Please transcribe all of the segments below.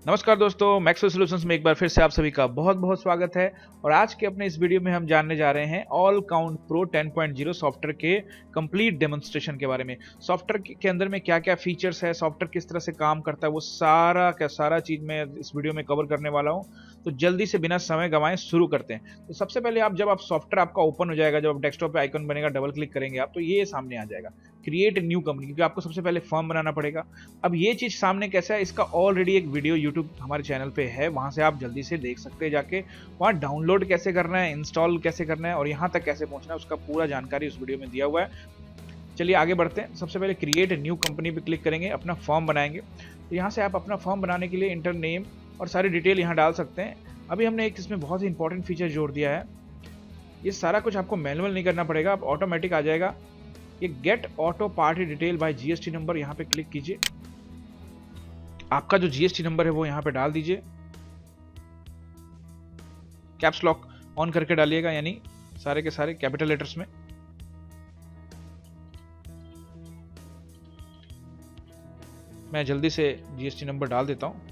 नमस्कार दोस्तों, Maxwell solutions में एक बार फिर से आप सभी का बहुत बहुत स्वागत है। और आज के अपने इस वीडियो में हम जानने जा रहे हैं ऑल काउंट प्रो 10.0 सॉफ्टवेयर के कंप्लीट डेमोन्स्ट्रेशन के बारे में। सॉफ्टवेयर के अंदर में क्या क्या फीचर्स है, सॉफ्टवेयर किस तरह से काम करता है, वो सारा चीज़ मैं इस वीडियो में कवर करने वाला हूँ। तो जल्दी से बिना समय गंवाए शुरू करते हैं। तो सबसे पहले जब आप सॉफ्टवेयर आपका ओपन हो जाएगा, जब आप डेस्कटॉप पे आइकन बनेगा, डबल क्लिक करेंगे आप, तो ये सामने आ जाएगा क्रिएट न्यू कंपनी, क्योंकि आपको सबसे पहले फॉर्म बनाना पड़ेगा। अब ये चीज़ सामने कैसा है, इसका ऑलरेडी एक वीडियो यूट्यूब हमारे चैनल पे है, वहां से आप जल्दी से देख सकते हैं जाके। वहां डाउनलोड कैसे करना है, इंस्टॉल कैसे करना है और यहाँ तक कैसे पहुंचना है, उसका पूरा जानकारी उस वीडियो में दिया हुआ है। चलिए आगे बढ़ते हैं। सबसे पहले क्रिएट न्यू कंपनी पे क्लिक करेंगे, अपना फॉर्म बनाएंगे। तो यहाँ से आप अपना फॉर्म बनाने के लिए इंटर नेम और सारी डिटेल यहाँ डाल सकते हैं। अभी हमने एक इसमें बहुत ही इंपॉर्टेंट फीचर जोड़ दिया है। ये सारा कुछ आपको मैनुअल नहीं करना पड़ेगा, आप ऑटोमेटिक आ जाएगा। ये get auto party detail by GST number, यहाँ पे क्लिक कीजिए। आपका जो जीएसटी नंबर है वो यहाँ पे डाल दीजिए। कैप्स लॉक ऑन करके डालिएगा, यानी सारे के सारे कैपिटल लेटर्स में। मैं जल्दी से जीएसटी नंबर डाल देता हूं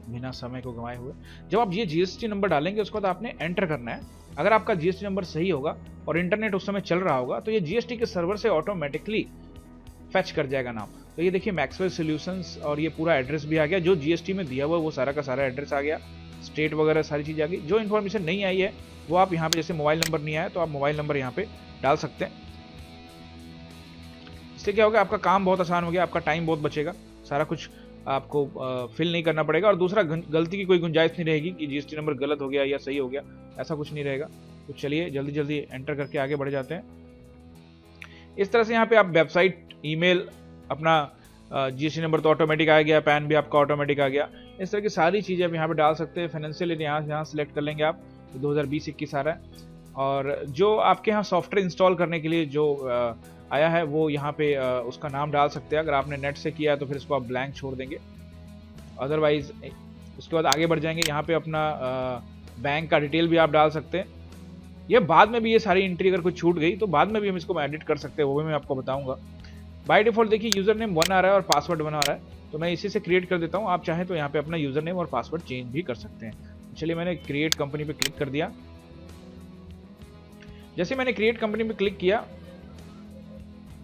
बिना समय को गंवाए हुए। जब आप ये जीएसटी नंबर डालेंगे उसके बाद आपने एंटर करना है। अगर आपका जीएसटी नंबर सही होगा और इंटरनेट उस समय चल रहा होगा तो ये जीएसटी के सर्वर से ऑटोमेटिकली फेच कर जाएगा नाम। तो ये देखिए मैक्सवेल सॉल्यूशंस, और ये पूरा एड्रेस भी आ गया जो जीएसटी में दिया हुआ वो सारा का सारा एड्रेस आ गया, स्टेट वगैरह सारी चीज़ आ गई। जो इन्फॉर्मेशन नहीं आई है वो आप यहाँ पे, जैसे मोबाइल नंबर नहीं आया तो आप मोबाइल नंबर यहाँ पे डाल सकते हैं। इससे क्या होगा, आपका काम बहुत आसान हो गया, आपका टाइम बहुत बचेगा, सारा कुछ आपको फिल नहीं करना पड़ेगा। और दूसरा, गलती की कोई गुंजाइश नहीं रहेगी कि जीएसटी नंबर गलत हो गया या सही हो गया, ऐसा कुछ नहीं रहेगा। तो चलिए जल्दी जल्दी एंटर करके आगे बढ़ जाते हैं। इस तरह से यहाँ पे आप वेबसाइट, ईमेल, अपना जीएसटी नंबर तो ऑटोमेटिक आ गया, पैन भी आपका ऑटोमेटिक आ गया। इस तरह की सारी चीज़ें आप यहाँ पे डाल सकते हैं। फाइनेंशियल यहाँ सेलेक्ट कर लेंगे आप, 2020-21 आ रहा है। और जो आपके यहाँ सॉफ्टवेयर इंस्टॉल करने के लिए जो आया है वो यहाँ पे उसका नाम डाल सकते हैं। अगर आपने नेट से किया है तो फिर इसको आप ब्लैंक छोड़ देंगे, अदरवाइज उसके बाद आगे बढ़ जाएंगे। यहाँ पे अपना बैंक का डिटेल भी आप डाल सकते हैं। ये बाद में भी, ये सारी एंट्री अगर कोई छूट गई तो बाद में भी हम इसको एडिट कर सकते हैं, वो भी मैं आपको बताऊंगा। बाय डिफॉल्ट देखिए यूजर नेम 1 आ रहा है और पासवर्ड 1 आ रहा है, तो मैं इसी से क्रिएट कर देता हूँ। आप चाहें तो यहाँ पे अपना यूजर नेम और पासवर्ड चेंज भी कर सकते हैं। चलिए मैंने क्रिएट कंपनी पे क्लिक कर दिया। जैसे मैंने क्रिएट कंपनी पे क्लिक किया,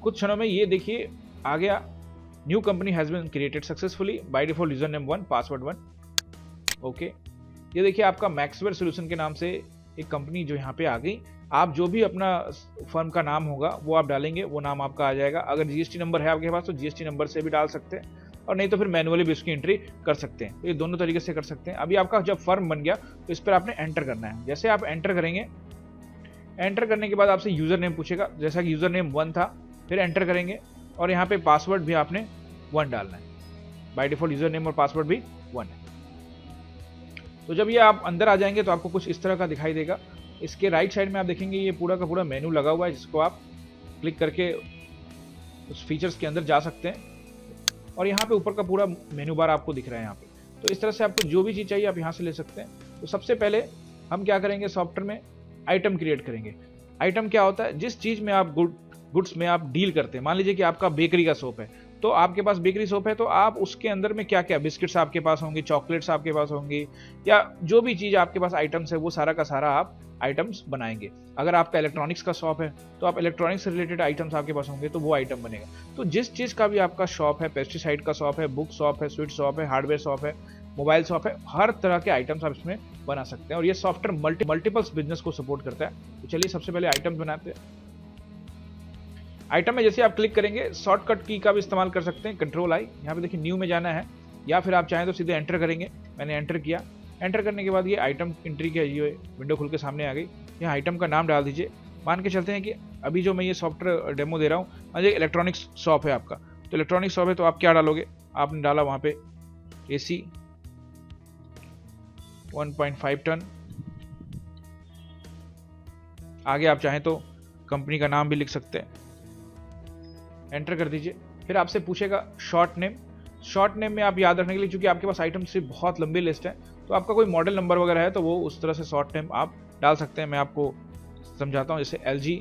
कुछ क्षणों में ये देखिए आ गया, new company has been created successfully, by default user name 1, password 1। Okay, ये देखिए आपका मैक्सवेल सॉल्यूशन के नाम से एक कंपनी जो यहाँ पे आ गई। आप जो भी अपना फर्म का नाम होगा वो आप डालेंगे, वो नाम आपका आ जाएगा। अगर जीएसटी नंबर है आपके पास तो जीएसटी नंबर से भी डाल सकते हैं, और नहीं तो फिर मैनुअली भी उसकी एंट्री कर सकते हैं। तो ये दोनों तरीके से कर सकते हैं। अभी आपका जब फर्म बन गया तो इस पर आपने एंटर करना है। जैसे आप एंटर करेंगे, एंटर करने के बाद आपसे यूजर नेम पूछेगा, जैसा कि यूजर नेम 1 था, फिर एंटर करेंगे और यहाँ पे पासवर्ड भी आपने 1 डालना है। बाय डिफॉल्ट यूजर नेम और पासवर्ड भी 1 है। तो जब ये आप अंदर आ जाएंगे तो आपको कुछ इस तरह का दिखाई देगा। इसके राइट साइड में आप देखेंगे ये पूरा का पूरा मेनू लगा हुआ है, जिसको आप क्लिक करके उस फीचर्स के अंदर जा सकते हैं। और यहाँ पे ऊपर का पूरा मेनू बार आपको दिख रहा है यहाँ पे। तो इस तरह से आपको जो भी चीज़ चाहिए आप यहाँ से ले सकते हैं। तो सबसे पहले हम क्या करेंगे, सॉफ्टवेयर में आइटम क्रिएट करेंगे। आइटम क्या होता है, जिस चीज़ में आप गुड्स में आप डील करते हैं। मान लीजिए कि आपका बेकरी का शॉप है, तो आपके पास बेकरी शॉप है तो आप उसके अंदर में क्या क्या बिस्किट्स आपके पास होंगे, चॉकलेट्स आपके पास होंगी, या जो भी चीज़ आपके पास आइटम्स है वो सारा का सारा आप आइटम्स बनाएंगे। अगर आपका इलेक्ट्रॉनिक्स का शॉप है तो आप इलेक्ट्रॉनिक्स से रिलेटेड आइटम्स आपके पास होंगे तो वो आइटम बनेगा। तो जिस चीज़ का भी आपका शॉप है, पेस्टिसाइड का शॉप है, बुक शॉप है, स्वीट शॉप है, हार्डवेयर शॉप है, मोबाइल शॉप है, हर तरह के आइटम्स आप इसमें बना सकते हैं। और ये सॉफ्टवेयर मल्टीपल्स बिजनेस को सपोर्ट करता है। तो चलिए सबसे पहले आइटम्स बनाते हैं। आइटम में जैसे आप क्लिक करेंगे, शॉर्टकट की का भी इस्तेमाल कर सकते हैं, कंट्रोल आई। यहाँ पे देखिए न्यू में जाना है, या फिर आप चाहें तो सीधे एंटर करेंगे। मैंने एंटर किया। एंटर करने के बाद ये आइटम एंट्री की ये विंडो खुल के सामने आ गई। यहाँ आइटम का नाम डाल दीजिए। मान के चलते हैं कि अभी जो मैं ये सॉफ्टवेयर डेमो दे रहा हूँ, मान लीजिए इलेक्ट्रॉनिक्स शॉप है आपका, तो इलेक्ट्रॉनिक्स शॉप है तो आप क्या डालोगे, आपने डाला वहाँ पे AC 1.5 टन। आगे आप चाहें तो कंपनी का नाम भी लिख सकते हैं, एंटर कर दीजिए। फिर आपसे पूछेगा शॉर्ट नेम। शॉर्ट नेम में आप याद रखने के लिए, चूंकि आपके पास आइटम्स की बहुत लंबी लिस्ट है, तो आपका कोई मॉडल नंबर वगैरह है तो वो उस तरह से शॉर्ट नेम आप डाल सकते हैं। मैं आपको समझाता हूँ, जैसे LG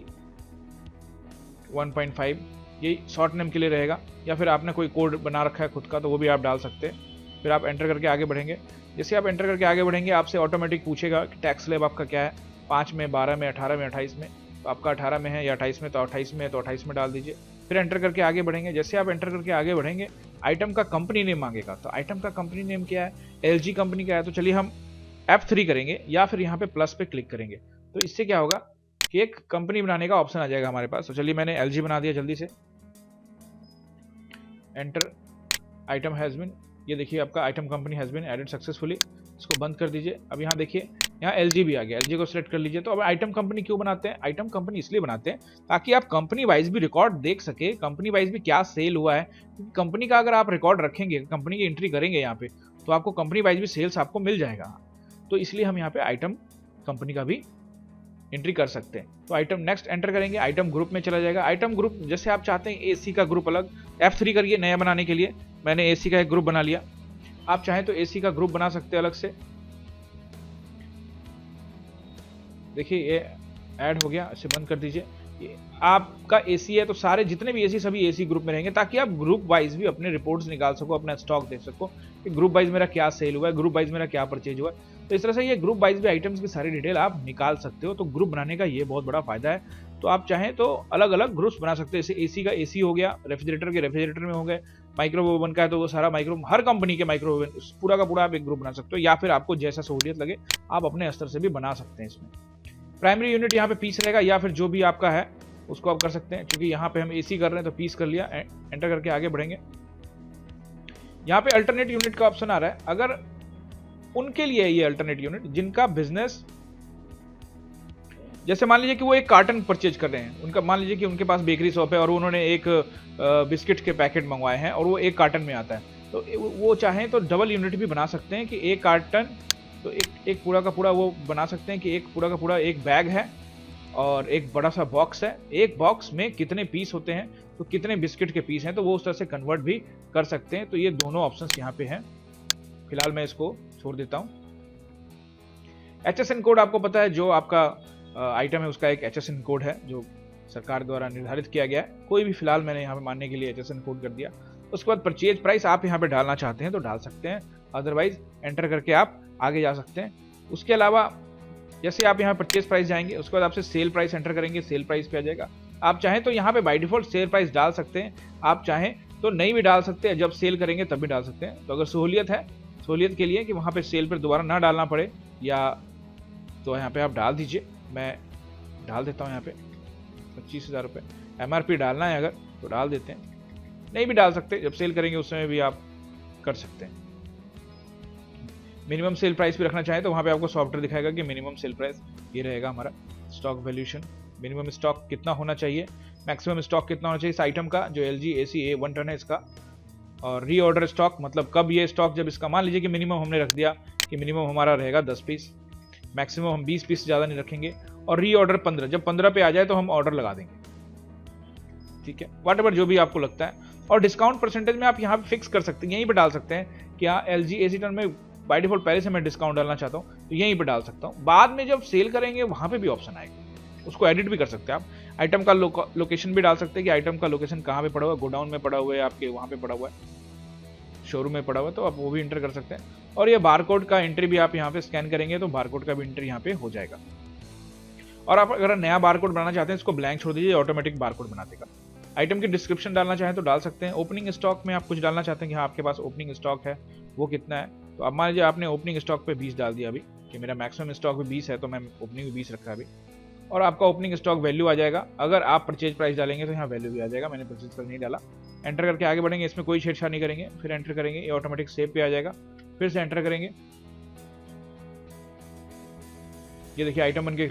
1.5 ये शॉर्ट नेम के लिए रहेगा। या फिर आपने कोई कोड बना रखा है खुद का तो वो भी आप डाल सकते हैं। फिर आप एंटर करके आगे बढ़ेंगे। जैसे आप एंटर करके आगे बढ़ेंगे आपसे ऑटोमेटिक पूछेगा कि टैक्स स्लैब आपका क्या है, 5 में, 12 में, 18 में, 28 में। तो आपका 18 में है या 28 में, तो 28 में है तो 28 में डाल दीजिए। फिर एंटर करके आगे बढ़ेंगे। जैसे आप एंटर करके आगे बढ़ेंगे आइटम का कंपनी नेम मांगेगा। तो आइटम का कंपनी नेम क्या है, LG कंपनी का है, तो चलिए हम F3 करेंगे या फिर यहाँ पे प्लस पे क्लिक करेंगे। तो इससे क्या होगा कि एक कंपनी बनाने का ऑप्शन आ जाएगा हमारे पास। तो चलिए मैंने LG बना दिया जल्दी से। एंटर आइटम हैज़ बीन, ये देखिए आपका item company has been added successfully. इसको बंद कर दीजिए। अब यहाँ देखिए यहाँ LG भी आ गया, LG को सिलेक्ट कर लीजिए। तो अब आइटम कंपनी क्यों बनाते हैं, आइटम कंपनी इसलिए बनाते हैं ताकि आप कंपनी वाइज भी रिकॉर्ड देख सके, कंपनी वाइज भी क्या सेल हुआ है। क्योंकि कंपनी का अगर आप रिकॉर्ड रखेंगे, कंपनी की एंट्री करेंगे यहाँ पे, तो आपको कंपनी वाइज भी सेल्स आपको मिल जाएगा। तो इसलिए हम यहाँ पे आइटम कंपनी का भी एंट्री कर सकते हैं। तो आइटम नेक्स्ट एंटर करेंगे, आइटम ग्रुप में चला जाएगा। आइटम ग्रुप जैसे आप चाहते हैं AC का ग्रुप अलग, F3 करिए नया बनाने के लिए। मैंने AC का एक ग्रुप बना लिया। आप चाहें तो AC का ग्रुप बना सकते हैं अलग से। देखिए ये ऐड हो गया, इसे बंद कर दीजिए। आपका AC है तो सारे जितने भी AC सभी AC ग्रुप में रहेंगे, ताकि आप ग्रुप वाइज भी अपने रिपोर्ट्स निकाल सको, अपना स्टॉक देख सको कि ग्रुप वाइज मेरा क्या सेल हुआ है, ग्रुप वाइज मेरा क्या परचेज हुआ है। तो इस तरह से ये ग्रुप वाइज भी आइटम्स की सारी डिटेल आप निकाल सकते हो। तो ग्रुप बनाने का ये बहुत बड़ा फायदा है। तो आप चाहें तो अलग अलग ग्रुप्स बना सकते हैं। जैसे AC का AC हो गया, रेफ्रिजरेटर के रेफ्रिजरेटर में हो गए, माइक्रोवेव ओवन का है तो वो सारा माइक्रो, हर कंपनी के माइक्रोवेव पूरा का पूरा आप एक ग्रुप बना सकते हो, या फिर आपको जैसा सहूलियत लगे आप अपने स्तर से भी बना सकते हैं। इसमें प्राइमरी यूनिट यहाँ पे पीस रहेगा, या फिर जो भी आपका है उसको आप कर सकते हैं। क्योंकि यहाँ पे हम AC कर रहे हैं तो पीस कर लिया। एंटर करके आगे बढ़ेंगे। यहाँ पे अल्टरनेट यूनिट का ऑप्शन आ रहा है। अगर उनके लिए ये अल्टरनेट यूनिट जिनका बिजनेस, जैसे मान लीजिए कि वो एक कार्टन परचेज कर रहे हैं, उनका मान लीजिए कि उनके पास बेकरी शॉप है और उन्होंने एक बिस्किट के पैकेट मंगवाए हैं और वो एक कार्टन में आता है, तो वो चाहें तो डबल यूनिट भी बना सकते हैं कि एक कार्टन, तो एक पूरा का पूरा वो बना सकते हैं कि एक पूरा का पूरा एक बैग है और एक बड़ा सा बॉक्स है, एक बॉक्स में कितने पीस होते हैं तो कितने बिस्किट के पीस हैं, तो वो उस तरह से कन्वर्ट भी कर सकते हैं। तो ये दोनों ऑप्शंस यहाँ पे हैं। फिलहाल मैं इसको छोड़ देता हूँ। HSN कोड आपको पता है, जो आपका आइटम है उसका एक HSN कोड है जो सरकार द्वारा निर्धारित किया गया है। कोई भी, फिलहाल मैंने यहाँ पे मानने के लिए HSN कोड कर दिया। उसके बाद परचेज प्राइस आप यहाँ पे डालना चाहते हैं तो डाल सकते हैं, अदरवाइज एंटर करके आप आगे जा सकते हैं। उसके अलावा जैसे आप यहाँ परचेज प्राइस जाएंगे, उसके बाद आपसे सेल प्राइस एंटर करेंगे, सेल प्राइस पे आ जाएगा। आप चाहें तो यहाँ पे बाय डिफॉल्ट सेल प्राइस डाल सकते हैं, आप चाहें तो नहीं भी डाल सकते हैं, जब सेल करेंगे तब भी डाल सकते हैं। तो अगर सहूलियत है, सहूलियत के लिए कि वहाँ पे सेल पर दोबारा ना डालना पड़े, या तो यहाँ पे आप डाल दीजिए। मैं डाल देता हूँ यहाँ पे 25,000 रुपये MRP डालना है अगर तो डाल देते हैं, नहीं भी डाल सकते, जब सेल करेंगे उस समय भी आप कर सकते हैं। मिनिमम सेल प्राइस भी रखना चाहें तो वहाँ पे आपको सॉफ्टवेयर दिखाएगा कि मिनिमम सेल प्राइस ये रहेगा हमारा। स्टॉक वैल्यूएशन, मिनिमम स्टॉक कितना होना चाहिए, मैक्सिमम स्टॉक कितना होना चाहिए इस आइटम का, जो LG AC A 1 टन है इसका। और रीऑर्डर स्टॉक, मतलब कब ये स्टॉक, जब इसका मान लीजिए कि मिनिमम हमने रख दिया कि मिनिमम हमारा रहेगा 10 पीस, मैक्सिमम हम 20 पीस ज़्यादा नहीं रखेंगे। और रीऑर्डर 15, जब 15 पे आ जाए तो हम ऑर्डर लगा देंगे, ठीक है, व्हाटएवर जो भी आपको लगता है। और डिस्काउंट परसेंटेज में आप यहाँ पे फिक्स कर सकते हैं, यहीं पे डाल सकते हैं कि हाँ LG AC टन में बाय डिफॉल्ट पहले से मैं डिस्काउंट डालना चाहता हूँ तो यहीं पे डाल सकता हूँ। बाद में जब सेल करेंगे वहाँ पे भी ऑप्शन आएगा, उसको एडिट भी कर सकते हैं आप। आइटम का लोकेशन भी डाल सकते हैं कि आइटम का लोकेशन कहाँ पे पड़ा हुआ है, गोडाउन में पड़ा हुआ है, आपके वहाँ पे पड़ा हुआ है, शोरूम में पड़ा हुआ है, तो आप वो भी इंटर कर सकते हैं। और ये बारकोड का एंट्री भी आप यहाँ पे स्कैन करेंगे तो बारकोड का भी एंट्री यहाँ पे हो जाएगा। और आप अगर नया बारकोड बनाना चाहते हैं इसको ब्लैंक छोड़ दीजिए, ऑटोमेटिक बारकोड बना देगा। आइटम की डिस्क्रिप्शन डालना चाहें तो डाल सकते हैं। ओपनिंग स्टॉक में आप कुछ डालना चाहते हैं कि हाँ आपके पास ओपनिंग स्टॉक है वो कितना है, तो अब मान लीजिए आपने ओपनिंग स्टॉक पे 20 डाल दिया अभी कि मेरा मैक्सिमम स्टॉक भी 20 है तो मैं ओपनिंग भी 20 रखा अभी। और आपका ओपनिंग स्टॉक वैल्यू आ जाएगा। अगर आप परचेज प्राइस डालेंगे तो यहाँ वैल्यू भी आ जाएगा, मैंने परचेज प्राइस नहीं डाला। एंटर करके आगे बढ़ेंगे, इसमें कोई छेड़छाड़ नहीं करेंगे, फिर एंटर करेंगे, ये ऑटोमेटिक सेव पे आ जाएगा। फिर से एंटर करेंगे, ये देखिए आइटम बन के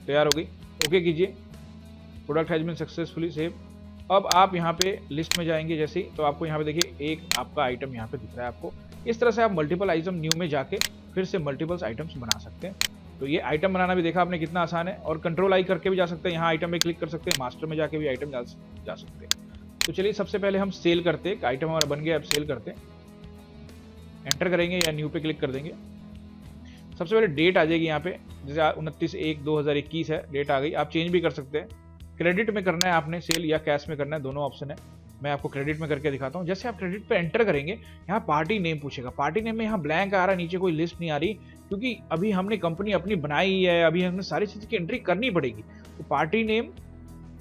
तैयार हो गई। ओके कीजिए, product has been successfully save. अब आप यहाँ पे लिस्ट में जाएंगे जैसे, तो आपको यहाँ पे देखिए एक आपका आइटम यहाँ पे दिख रहा है आपको। इस तरह से आप मल्टीपल आइटम न्यू में जाके फिर से मल्टीपल्स आइटम्स बना सकते हैं। तो ये आइटम बनाना भी देखा आपने कितना आसान है। और कंट्रोल आई करके भी जा सकते हैं, यहाँ आइटम में क्लिक कर सकते हैं, मास्टर में जाके भी आइटम जा सकते हैं। तो चलिए सबसे पहले हम सेल करते हैं, आइटम हमारा बन गया, अब सेल करते हैं। एंटर करेंगे या न्यू पे क्लिक कर देंगे। सबसे पहले डेट आ जाएगी यहाँ पे, जैसे 29/1/2021 है, डेट आ गई। आप चेंज भी कर सकते हैं, क्रेडिट में करना है आपने सेल या कैश में करना है, दोनों ऑप्शन है। मैं आपको क्रेडिट में करके दिखाता हूँ। जैसे आप क्रेडिट पे एंटर करेंगे, यहाँ पार्टी नेम पूछेगा। पार्टी नेम में यहाँ ब्लैंक आ रहा है, नीचे कोई लिस्ट नहीं आ रही, क्योंकि अभी हमने कंपनी अपनी बनाई है, अभी हमें सारी चीज़ की एंट्री करनी पड़ेगी। तो पार्टी नेम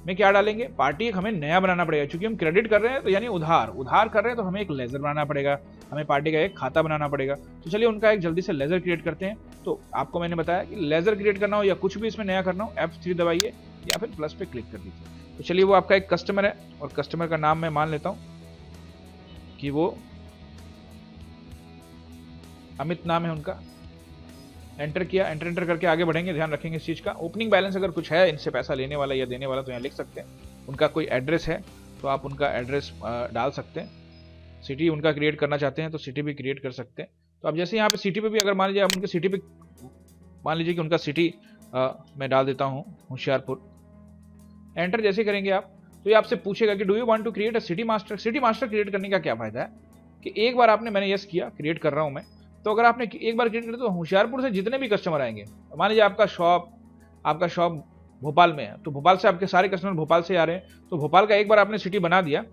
में क्या डालेंगे, पार्टी एक हमें नया बनाना पड़ेगा, क्योंकि हम क्रेडिट कर रहे हैं तो यानी उधार कर रहे हैं, तो हमें एक लेजर बनाना पड़ेगा, हमें पार्टी का एक खाता बनाना पड़ेगा। तो चलिए उनका एक जल्दी से लेजर क्रिएट करते हैं। तो आपको मैंने बताया कि लेजर क्रिएट करना हो या कुछ भी इसमें नया करना हो, F3 दबाइए या फिर प्लस पे क्लिक कर दीजिए। तो चलिए वो आपका एक कस्टमर है और कस्टमर का नाम मैं मान लेता हूं कि वो अमित नाम है उनका। एंटर किया, एंटर करके आगे बढ़ेंगे। ध्यान रखेंगे इस चीज़ का, ओपनिंग बैलेंस अगर कुछ है इनसे पैसा लेने वाला या देने वाला तो यहाँ लिख सकते हैं। उनका कोई एड्रेस है तो आप उनका एड्रेस डाल सकते हैं। सिटी उनका क्रिएट करना चाहते हैं तो सिटी भी क्रिएट कर सकते हैं। तो अब जैसे यहाँ पे सिटी पे भी अगर मान लीजिए आप उनके सिटी पे मान लीजिए कि उनका सिटी मैं डाल देता हूँ होशियारपुर। एंटर जैसे करेंगे आप तो ये आपसे पूछेगा कि do you want to create a city master. City master create करने का क्या फायदा है कि एक बार आपने, मैंने यस किया, क्रिएट कर रहा हूँ मैं, तो अगर आपने एक बार क्रिएट किया तो होशियारपुर से जितने भी कस्टमर आएंगे, मान लीजिए आपका शॉप भोपाल में है, तो भोपाल से आपके सारे कस्टमर भोपाल से आ रहे हैं, तो भोपाल का एक बार आपने सिटी बना दिया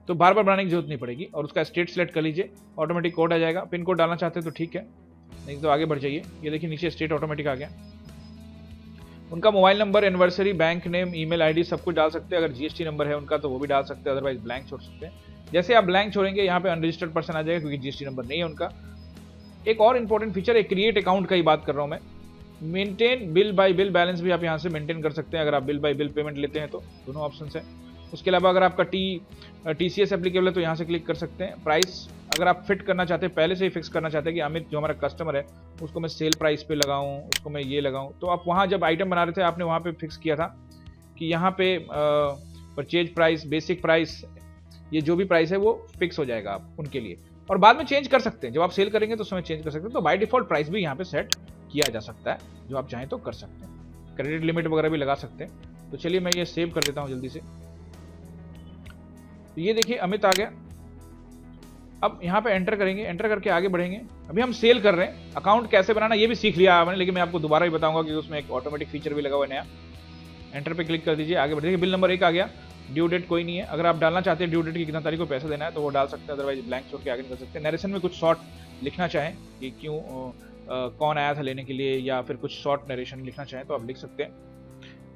तो बार बार बनाने की जरूरत नहीं पड़ेगी। और उसका स्टेट सेलेक्ट कर लीजिए, ऑटोमेटिक कोड आ जाएगा। पिन कोड डालना चाहते हैं तो ठीक है, नहीं तो आगे बढ़ जाइए। ये देखिए नीचे स्टेट ऑटोमेटिक आ गया। उनका mobile number, anniversary, bank name, email ID सब कुछ डाल सकते हैं। अगर जीएसटी नंबर है उनका तो वो भी डाल सकते हैं, अदरवाइज ब्लैंक छोड़ सकते हैं। जैसे आप ब्लैंक छोड़ेंगे यहाँ पे अनरजिस्टर्ड पर्सन आ जाएगा, क्योंकि जीएसटी नंबर नहीं है उनका। एक और इंपॉर्टेंट फीचर है, क्रिएट अकाउंट का ही बात कर रहा हूँ मैं। Maintain bill bye bill balance भी आप यहाँ से मेंटेन कर सकते हैं, अगर आप बिल बाय बिल पेमेंट लेते हैं तो दोनों ऑप्शन है। उसके अलावा अगर आपका TCS एप्लीकेबल है तो यहाँ से क्लिक कर सकते हैं। प्राइस अगर आप फिट करना चाहते हैं, पहले से ही फिक्स करना चाहते हैं कि अमित जो हमारा कस्टमर है उसको मैं सेल प्राइस पे लगाऊं, उसको मैं ये लगाऊं, तो आप वहाँ जब आइटम बना रहे थे आपने वहाँ पे फिक्स किया था कि यहाँ पे परचेज प्राइस, बेसिक प्राइस, ये जो भी प्राइस है वो फिक्स हो जाएगा आप उनके लिए, और बाद में चेंज कर सकते हैं। जब आप सेल करेंगे तो उसमें चेंज कर सकते हैं। तो बाय डिफॉल्ट प्राइस भी यहाँ पे सेट किया जा सकता है, जो आप चाहें तो कर सकते हैं। क्रेडिट लिमिट वगैरह भी लगा सकते हैं। तो चलिए मैं ये सेव कर देता हूँ जल्दी से। तो ये देखिए अमित आ गया। अब यहाँ पे एंटर करेंगे, एंटर करके आगे बढ़ेंगे। अभी हम सेल कर रहे हैं, अकाउंट कैसे बनाना ये भी सीख लिया आपने, लेकिन मैं आपको दोबारा भी बताऊंगा कि उसमें एक ऑटोमेटिक फीचर भी लगा हुआ है नया। एंटर पे क्लिक कर दीजिए, आगे बढ़िए। बिल नंबर 1 आ गया। ड्यू डेट कोई नहीं है, अगर आप डालना चाहते हैं ड्यू डेट की कितना तारीख को पैसा देना है तो वो डाल सकते हैं, अदरवाइज ब्लैंक छोड़ के आगे निकल सकते हैं। नरेशन में कुछ शॉर्ट लिखना चाहें कि क्यों कौन आया था लेने के लिए, या फिर कुछ शॉर्ट नरेशन लिखना चाहें तो आप लिख सकते हैं।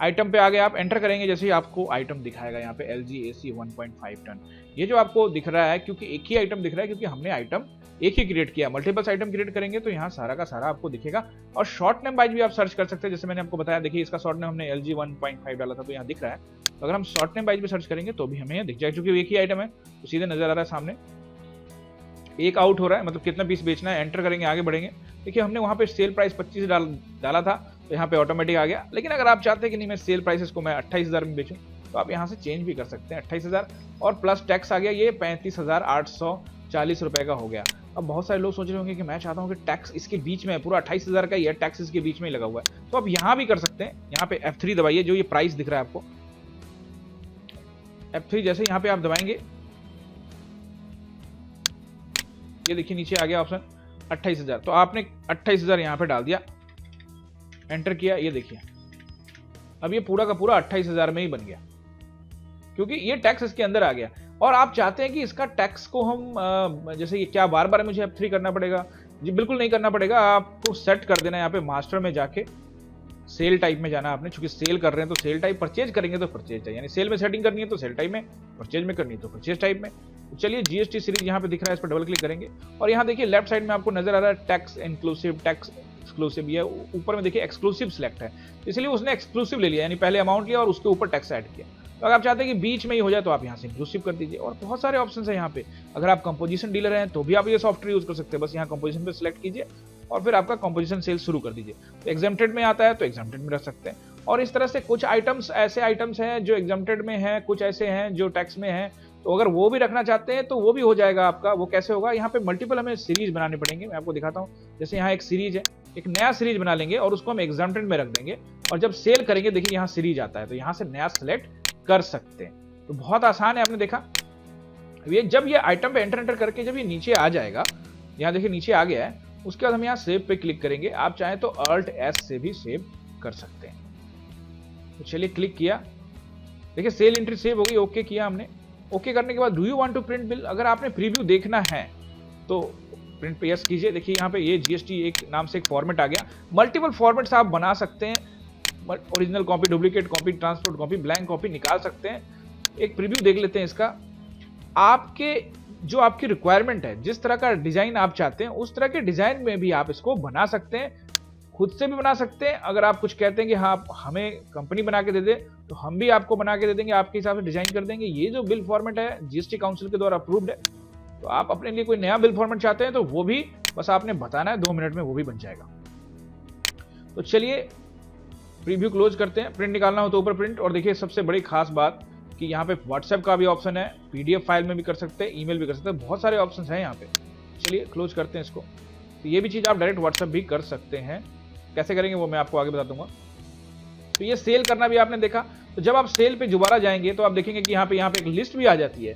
आइटम पे आगे आप एंटर करेंगे, जैसे ही आपको आइटम दिखाएगा यहाँ पे LG AC 1.5 टन, ये जो आपको दिख रहा है क्योंकि एक ही आइटम दिख रहा है, क्योंकि हमने आइटम एक ही क्रिएट किया। मल्टीपल्स आइटम क्रिएट करेंगे तो यहाँ सारा का सारा आपको दिखेगा। और शॉर्ट नेम वाइज भी आप सर्च कर सकते हैं, जैसे मैंने आपको बताया। देखिए इसका शॉर्ट नेम हमने LG 1.5 डाला था तो यहाँ दिख रहा है। तो अगर हम शॉर्ट नेम वाइज भी सर्च करेंगे तो भी हमें यहाँ दिख जाएगा, क्योंकि एक ही आइटम है तो सीधे नजर आ रहा है सामने। एक आउट हो रहा है, मतलब कितना पीस बेचना है। एंटर करेंगे, आगे बढ़ेंगे। देखिए हमने वहाँ पे सेल प्राइस 25 डाला था तो यहाँ पे ऑटोमेटिक आ गया। लेकिन अगर आप चाहते हैं कि नहीं मैं सेल प्राइसेस को मैं 28,000 में बेचूं तो आप यहाँ से चेंज भी कर सकते हैं। 28,000 और प्लस टैक्स आ गया, ये 35,840 रुपए का हो गया। अब बहुत सारे लोग सोच रहे होंगे कि मैं चाहता हूँ कि टैक्स इसके बीच में, पूरा 28,000 का ही है, टैक्स इसके बीच में ही लगा हुआ है, तो आप यहाँ भी कर सकते हैं। यहाँ पे F3 दबाइए, जो ये प्राइस दिख रहा है आपको, F3 जैसे यहाँ पे आप दबाएंगे, ये देखिए नीचे आ गया ऑप्शन 28,000, तो आपने 28,000 यहाँ पे डाल दिया, एंटर किया। ये देखिए अब ये पूरा का पूरा 28,000 में ही बन गया, क्योंकि ये टैक्स इसके अंदर आ गया। और आप चाहते हैं कि इसका टैक्स को हम जैसे ये क्या बार बार मुझे F3 करना पड़ेगा? जी बिल्कुल नहीं करना पड़ेगा, आपको सेट कर देना है यहाँ पे मास्टर में जाके, सेल टाइप में जाना आपने, चूंकि सेल कर रहे हैं तो सेल टाइप, परचेज करेंगे तो परचेज टाइप, यानी सेल में सेटिंग करनी है तो सेल टाइप में, परचेज में करनी है तो परचेज टाइप में। तो चलिए GST सीरीज यहाँ पे दिख रहा है, इस पर डबल क्लिक करेंगे और यहाँ देखिए लेफ्ट साइड में आपको नजर आ रहा है टैक्स इंक्लूसिव, टैक्स एक्सक्लूसिव, ये ऊपर में देखिए एक्सक्लूसिव सिलेक्ट है, इसलिए उसने एक्सक्लूसिव ले लिया, यानी पहले अमाउंट लिया और उसके ऊपर टैक्स ऐड किया। तो अगर आप चाहते हैं कि बीच में ही हो जाए तो आप यहाँ से इंक्लूसिव कर दीजिए। और बहुत सारे ऑप्शन है यहाँ पे। अगर आप कंपोजिशन डीलर हैं तो भी आप ये सॉफ्टवेयर यूज कर सकते हैं, बस यहाँ कंपोजिशन पे सिलेक्ट कीजिए और फिर आपका कंपोजिशन सेल शुरू कर दीजिए। तो एग्जाम्प्टेड में आता है तो एग्जाम्प्टेड में रख सकते हैं। और इस तरह से कुछ आइटम्स ऐसे आइटम्स हैं जो एग्जाम्प्टेड में हैं, कुछ ऐसे हैं जो टैक्स में हैं, तो अगर वो भी रखना चाहते हैं तो वो भी हो जाएगा आपका। वो कैसे होगा? यहाँ पे मल्टीपल हमें सीरीज बनाने पड़ेंगे, मैं आपको दिखाता हूँ। जैसे यहाँ एक सीरीज है, एक नया सीरीज बना लेंगे और उसको हम एग्जाम्प्टेड में रख देंगे, और जब सेल करेंगे देखिए यहाँ सीरीज आता है, तो यहाँ से नया सेलेक्ट कर सकते हैं। तो बहुत आसान है, आपने देखा। ये जब ये आइटम पे एंटर करके जब ये नीचे आ जाएगा, यहाँ देखिए नीचे आ गया है, उसके बाद हम यहाँ सेव पे क्लिक करेंगे। आप चाहें तो Alt S से भी सेव कर सकते हैं। तो चलिए क्लिक किया, देखिए सेल एंट्री सेव होगी, ओके किया हमने। ओके करने के बाद do you want to print bill, अगर आपने प्रीव्यू देखना है तो प्रिंट पे यस कीजिए। देखिए यहाँ पे ये जीएसटी एक नाम से एक फॉर्मेट आ गया। मल्टीपल फॉर्मेट्स आप बना सकते हैं, original copy, duplicate copy, transport copy, blank copy निकाल सकते हैं। एक प्रीव्यू देख लेते हैं इसका। आपके जो आपकी रिक्वायरमेंट है, जिस तरह का डिजाइन आप चाहते हैं उस तरह के डिजाइन में भी आप इसको बना सकते हैं, खुद से भी बना सकते हैं। अगर आप कुछ कहते हैं कि हाँ हमें कंपनी बना के दे दे, तो हम भी आपको बना के दे देंगे, आपके हिसाब से डिजाइन कर देंगे। ये जो बिल फॉर्मेट है जीएसटी काउंसिल के द्वारा अप्रूव्ड है, तो आप अपने लिए कोई नया बिल फॉर्मेट चाहते हैं तो वो भी बस आपने बताना है, 2 मिनट में वो भी बन जाएगा। तो चलिए प्रीव्यू क्लोज करते हैं। प्रिंट निकालना हो तो ऊपर प्रिंट, और देखिए सबसे बड़ी खास बात कि यहाँ पे व्हाट्सएप का भी ऑप्शन है, पीडीएफ फाइल में भी कर सकते हैं, ईमेल भी कर सकते हैं, बहुत सारे ऑप्शन हैं यहाँ पे। चलिए क्लोज करते हैं इसको। तो ये भी चीज़ आप डायरेक्ट व्हाट्सएप भी कर सकते हैं, कैसे करेंगे वो मैं आपको आगे बता दूंगा। तो ये सेल करना भी आपने देखा। तो जब आप सेल पे दोबारा जाएंगे तो आप देखेंगे कि यहाँ पे एक लिस्ट भी आ जाती है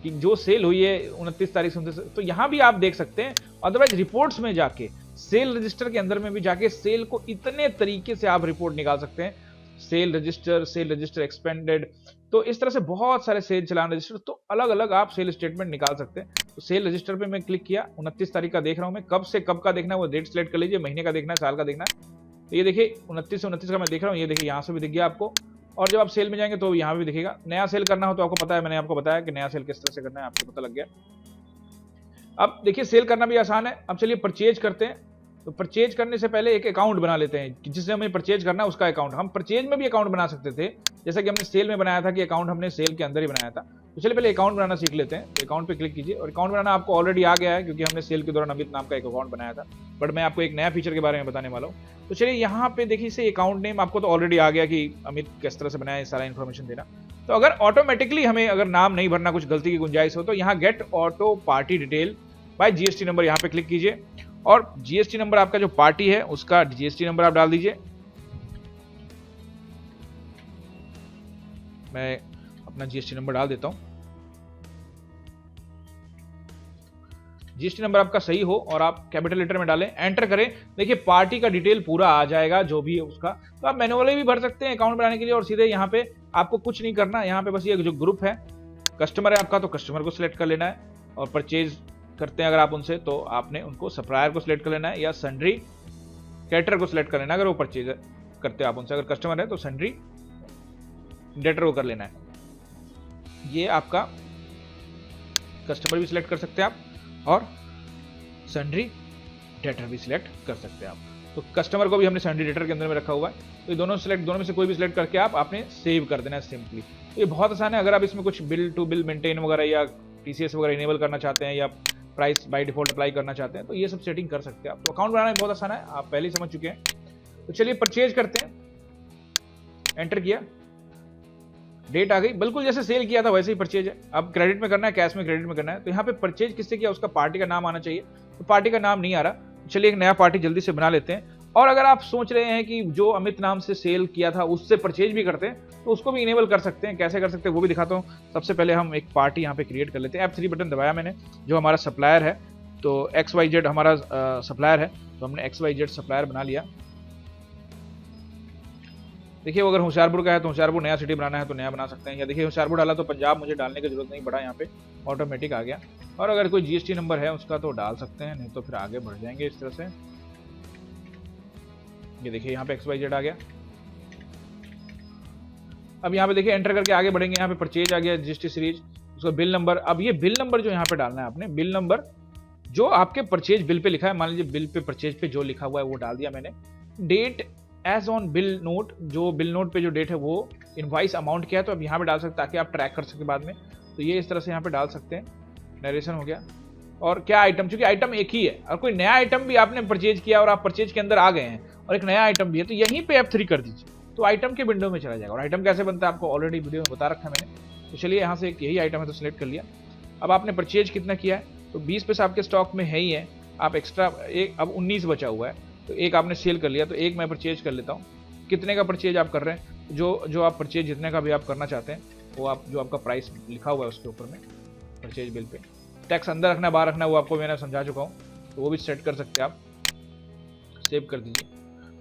कि जो सेल हुई है 29 तारीख से, तो यहाँ भी आप देख सकते हैं। अदरवाइज रिपोर्ट्स में जाके, सेल रजिस्टर के अंदर में भी जाके सेल को इतने तरीके से आप रिपोर्ट निकाल सकते हैं, सेल रजिस्टर एक्सपेंडेड, तो इस तरह से बहुत सारे सेल चलान रजिस्टर, तो अलग अलग आप सेल स्टेटमेंट निकाल सकते हैं। तो सेल रजिस्टर पे मैं क्लिक किया, 29 तारीख का देख रहा हूं मैं, कब से कब का देखना है वो डेट सिलेक्ट कर लीजिए, महीने का देखना है, साल का देखना है। तो ये देखिए 29 से 29 का मैं देख रहा हूँ, ये देखिए यहाँ से भी दिख गया आपको। और जब आप सेल में जाएंगे तो यहाँ भी दिखेगा। नया सेल करना हो तो आपको पता है, मैंने आपको बताया कि नया सेल किस तरह से करना है, आपको पता लग गया। अब देखिए सेल करना भी आसान है। अब चलिए परचेज करते हैं। तो परचेज करने से पहले एक अकाउंट बना लेते हैं, जिससे हमें परचेज करना है उसका अकाउंट। हम परचेज में भी अकाउंट बना सकते थे, जैसा कि हमने सेल में बनाया था कि अकाउंट हमने सेल के अंदर ही बनाया था। तो चलिए पहले अकाउंट बनाना सीख लेते हैं। तो अकाउंट पे क्लिक कीजिए, और अकाउंट बनाना आपको ऑलरेडी आ गया है क्योंकि हमने सेल के दौरान अमित नाम का एक अकाउंट बनाया था, बट मैं आपको एक नया फीचर के बारे में बताने वाला हूँ। तो चलिए यहाँ पे देखिए से अकाउंट नेम आपको तो ऑलरेडी आ गया कि अमित किस तरह से बनाया, सारा इन्फॉर्मेशन देना। तो अगर ऑटोमेटिकली हमें अगर नाम नहीं भरना, कुछ गलती की गुंजाइश हो, तो यहाँ get auto party detail by GST number यहाँ पे क्लिक कीजिए, और जीएसटी नंबर आपका जो पार्टी है उसका जीएसटी नंबर आप डाल दीजिए। मैं अपना जीएसटी नंबर डाल देता हूं। जीएसटी नंबर आपका सही हो और आप कैपिटल लेटर में डालें, एंटर करें। देखिए पार्टी का डिटेल पूरा आ जाएगा जो भी है उसका। तो आप मैनुअली भी भर सकते हैं अकाउंट बनाने के लिए, और सीधे यहाँ पे आपको कुछ नहीं करना। यहाँ पे बस ये जो ग्रुप है, कस्टमर है आपका तो कस्टमर को सिलेक्ट कर लेना है, और परचेज करते हैं अगर आप उनसे तो आपने उनको सप्लायर को सिलेक्ट कर लेना है, या सन्ड्री कैटर को सिलेक्ट कर लेना है अगर वो परचेज करते हैं आप उनसे। अगर कस्टमर है तो सन्ड्री डेटर को कर लेना है। ये आपका कस्टमर भी सिलेक्ट कर सकते हैं आप, और सन्ड्री डेटर भी सिलेक्ट कर सकते हैं आप। तो कस्टमर को भी हमने सन्ड्री डेटर के अंदर में रखा हुआ है। तो ये दोनों में से कोई भी सिलेक्ट करके आप आपने सेव कर देना है सिंपली। तो ये बहुत आसान है। अगर आप इसमें कुछ बिल टू बिल मेंटेन वगैरह या टीसीएस वगैरह इनेबल करना चाहते हैं, या प्राइस बाय डिफॉल्ट अप्लाई करना चाहते हैं, तो ये सब सेटिंग कर सकते हैं आप। तो अकाउंट बनाना बहुत आसान है, आप पहले ही समझ चुके हैं। तो चलिए परचेज करते हैं, एंटर किया, डेट आ गई, बिल्कुल जैसे सेल किया था वैसे ही परचेज है। अब क्रेडिट में करना है, कैश में क्रेडिट में करना है। तो यहाँ पे परचेज किससे किया उसका पार्टी का नाम आना चाहिए, तो पार्टी का नाम नहीं आ रहा। चलिए एक नया पार्टी जल्दी से बना लेते हैं। और अगर आप सोच रहे हैं कि जो अमित नाम से सेल किया था उससे परचेज भी करते हैं, तो उसको भी इनेबल कर सकते हैं। कैसे कर सकते हैं वो भी दिखाता हूँ। सबसे पहले हम एक पार्टी यहाँ पे क्रिएट कर लेते हैं। F3 बटन दबाया मैंने, जो हमारा सप्लायर है, तो XYZ हमारा सप्लायर है, तो हमने XYZ सप्लायर बना लिया। देखिए अगर होशियारपुर का है तो होशियारपुर, नया सिटी बनाना है तो नया बना सकते हैं। या देखिए होशियारपुर डाला तो पंजाब मुझे डालने की जरूरत नहीं पड़ा, यहाँ पे ऑटोमेटिक आ गया। और अगर कोई जीएसटी नंबर है उसका तो डाल सकते हैं, नहीं तो फिर आगे बढ़ जाएंगे इस तरह से। ये देखिए यहाँ पे XYZ आ गया। अब यहाँ पे देखिए एंटर करके आगे बढ़ेंगे। यहाँ पे परचेज आ गया, जीएसटी सीरीज, उसका बिल नंबर। अब ये बिल नंबर जो यहाँ पे डालना है आपने, बिल नंबर जो आपके परचेज बिल पे लिखा है, मान लीजिए बिल पे परचेज पे जो लिखा हुआ है वो डाल दिया मैंने। Date as on bill note, जो बिल नोट पे जो डेट है वो इनवाइस अमाउंट क्या है, तो अब यहाँ पे डाल सकते ताकि आप ट्रैक कर सके बाद में। तो ये इस तरह से यहाँ पे डाल सकते हैं। नरेशन हो गया। और क्या आइटम, चूंकि आइटम एक ही है, और कोई नया आइटम भी आपने परचेज किया और आप परचेज के अंदर आ गए हैं और एक नया आइटम भी है, तो यहीं पे F3 कर दीजिए, तो आइटम के विंडो में चला जाएगा। और आइटम कैसे बनता है आपको ऑलरेडी वीडियो में बता रखा है मैंने। तो चलिए यहाँ से एक यही आइटम है तो सिलेक्ट कर लिया। अब आपने परचेज कितना किया है, तो 20 पैसे आपके स्टॉक में है ही है, आप एक्स्ट्रा एक, अब 19 बचा हुआ है, तो एक आपने सेल कर लिया, तो एक मैं परचेज कर लेता हूँ। कितने का परचेज आप कर रहे हैं, जो आप परचेज जितने का भी आप करना चाहते हैं वो आप, जो आपका प्राइस लिखा हुआ है उसके ऊपर में परचेज बिल पे, टैक्स अंदर रखना बाहर रखना वो आपको मैंने समझा चुका हूँ, तो वो भी सेट कर सकते हैं आप। सेव कर दीजिए।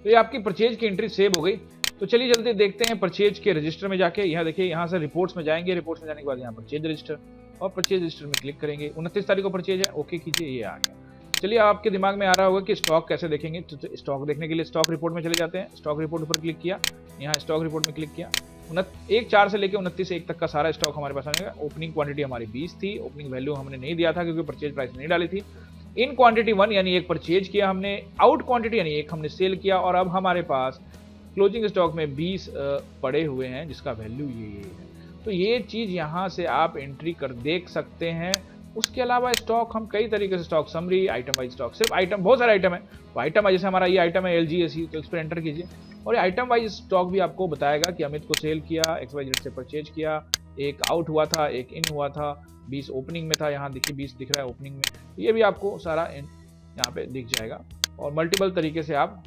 तो ये आपकी परचेज की एंट्री सेव हो गई। तो चलिए जल्दी देखते हैं परचेज के रजिस्टर में जाके। यहाँ देखिए, यहाँ से रिपोर्ट्स में जाएंगे, रिपोर्ट्स में जाने के बाद यहाँ परचेज रजिस्टर, और परचेज रजिस्टर में क्लिक करेंगे। 29 तारीख को परचेज है, ओके कीजिए, ये आ गया। चलिए आपके दिमाग में आ रहा होगा कि स्टॉक कैसे देखेंगे, तो स्टॉक देखने के लिए स्टॉक रिपोर्ट में चले जाते हैं। स्टॉक रिपोर्ट पर क्लिक किया, यहाँ स्टॉक रिपोर्ट में क्लिक किया। 1/4 से लेकर 29/1 तक का सारा स्टॉक हमारे पास आएगा। ओपनिंग क्वांटिटी हमारी 20 थी, ओपनिंग वैल्यू हमने नहीं दिया था क्योंकि परचेज प्राइस नहीं डाली थी। इन क्वांटिटी 1 यानी एक परचेज किया हमने, आउट क्वांटिटी यानी एक हमने सेल किया, और अब हमारे पास क्लोजिंग स्टॉक में 20 पड़े हुए हैं जिसका वैल्यू ये है। तो ये चीज़ यहाँ से आप एंट्री कर देख सकते हैं। उसके अलावा स्टॉक हम कई तरीके से stock summary, item wise stock, सिर्फ आइटम, बहुत सारे आइटम है, तो आइटम वाइज जैसे हमारा ये आइटम है LG AC, तो इस पर एंटर कीजिए और ये आइटम वाइज स्टॉक भी आपको बताएगा कि अमित को सेल किया, XYZ से परचेज किया, एक आउट हुआ था, एक इन हुआ था, 20 ओपनिंग में था, यहाँ देखिए 20 दिख रहा है ओपनिंग में, ये भी आपको सारा यहाँ पे दिख जाएगा। और मल्टीपल तरीके से आप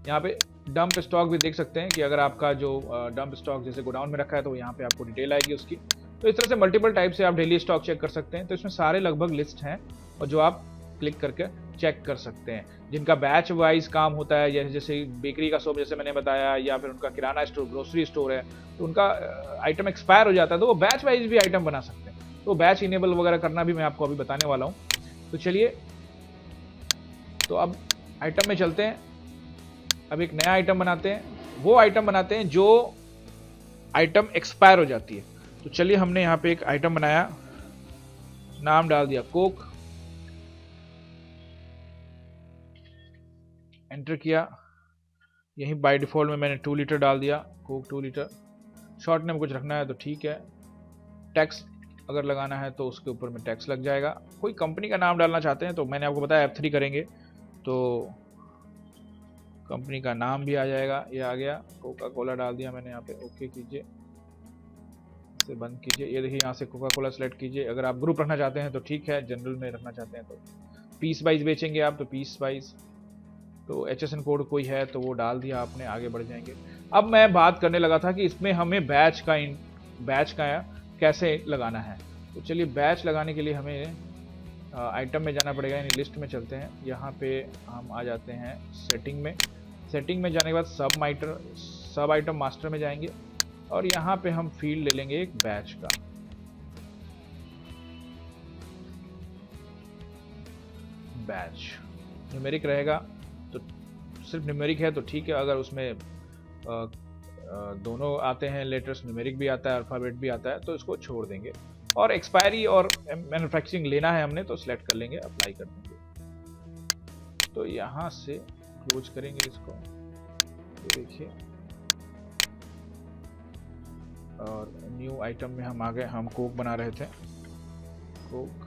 यहाँ पे डंप स्टॉक भी देख सकते हैं कि अगर आपका जो डंप स्टॉक जैसे गोडाउन में रखा है तो यहाँ पे आपको डिटेल आएगी उसकी। तो इस तरह से मल्टीपल टाइप से आप डेली स्टॉक चेक कर सकते हैं। तो इसमें सारे लगभग लिस्ट हैं और जो आप क्लिक करके चेक कर सकते हैं। जिनका बैच वाइज काम होता है, जैसे बेकरी का शॉप जैसे मैंने बताया, या फिर उनका किराना स्टोर, ग्रोसरी स्टोर है, तो उनका आइटम एक्सपायर हो जाता है तो वो बैच वाइज भी आइटम बना सकते हैं। तो बैच इनेबल वगैरह करना भी मैं आपको अभी बताने वाला हूँ। तो चलिए, तो अब आइटम में चलते हैं। अब एक नया आइटम बनाते हैं, वो आइटम बनाते हैं जो आइटम एक्सपायर हो जाती है। तो चलिए, हमने यहाँ पे एक आइटम बनाया, नाम डाल दिया कोक, एंटर किया। यहीं बाय डिफॉल्ट में मैंने 2 लीटर डाल दिया, कोक 2 लीटर। शॉर्ट नेम कुछ रखना है तो ठीक है, टैक्स अगर लगाना है तो उसके ऊपर में टैक्स लग जाएगा। कोई कंपनी का नाम डालना चाहते हैं तो मैंने आपको बताया F3 करेंगे तो कंपनी का नाम भी आ जाएगा। ये आ गया, कोका कोला डाल दिया मैंने यहाँ पे, ओके कीजिए, इसे बंद कीजिए। ये देखिए, यहाँ से कोका कोला सेलेक्ट कीजिए। अगर आप ग्रुप रखना चाहते हैं तो ठीक है, जनरल में रखना चाहते हैं तो पीस वाइज बेचेंगे आप तो पीस वाइज, तो HSN कोड कोई है तो वो डाल दिया आपने, आगे बढ़ जाएंगे। अब मैं बात करने लगा था कि इसमें हमें बैच का कैसे लगाना है। तो चलिए, बैच लगाने के लिए हमें आइटम में जाना पड़ेगा, यानी लिस्ट में चलते हैं। यहाँ पे हम आ जाते हैं सेटिंग में। सेटिंग में जाने के बाद सब आइटम मास्टर में जाएंगे और यहाँ पे हम फील्ड ले लेंगे एक बैच का। बैच न्यूमेरिक रहेगा तो सिर्फ न्यूमेरिक है तो ठीक है। अगर उसमें दोनों आते हैं लेटर्स, न्यूमेरिक भी आता है, अल्फाबेट भी आता है, तो इसको छोड़ देंगे। और एक्सपायरी और मैन्युफैक्चरिंग लेना है हमने तो सिलेक्ट कर लेंगे, अप्लाई कर देंगे। तो यहाँ से क्लोज करेंगे इसको, देखिए, और न्यू आइटम में हम आ गए। हम कोक बना रहे थे, कोक,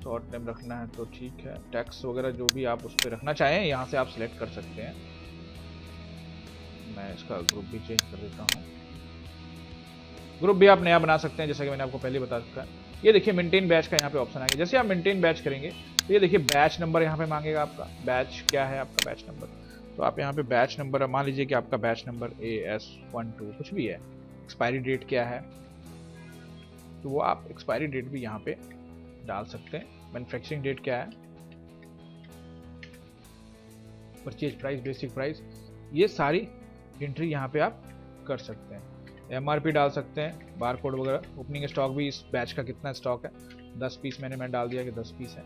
शॉर्ट नेम रखना है तो ठीक है, टैक्स वगैरह जो भी आप उस पर रखना चाहें यहाँ से आप सिलेक्ट कर सकते हैं। मैं इसका ग्रुप भी चेंज कर देता हूँ। ग्रुप भी आप नया बना सकते हैं, जैसा कि मैंने आपको पहले बता चुका है। ये देखिए, मेंटेन बैच का यहाँ पे ऑप्शन आएगा। जैसे आप मेंटेन बैच करेंगे तो ये देखिए, बैच नंबर यहाँ पे मांगेगा आपका। बैच क्या है आपका, बैच नंबर, तो आप यहाँ पे बैच नंबर, मान लीजिए कि आपका बैच नंबर AS12 कुछ भी है। एक्सपायरी डेट क्या है तो वो आप एक्सपायरी डेट भी यहाँ पे डाल सकते हैं। मैन्युफैक्चरिंग डेट क्या है, परचेज प्राइस, बेसिक प्राइस, ये सारी एंट्री यहाँ पे आप कर सकते हैं। MRP डाल सकते हैं, बार कोड वगैरह। ओपनिंग स्टॉक भी, इस बैच का कितना स्टॉक है, 10 पीस मैं डाल दिया कि 10 पीस है।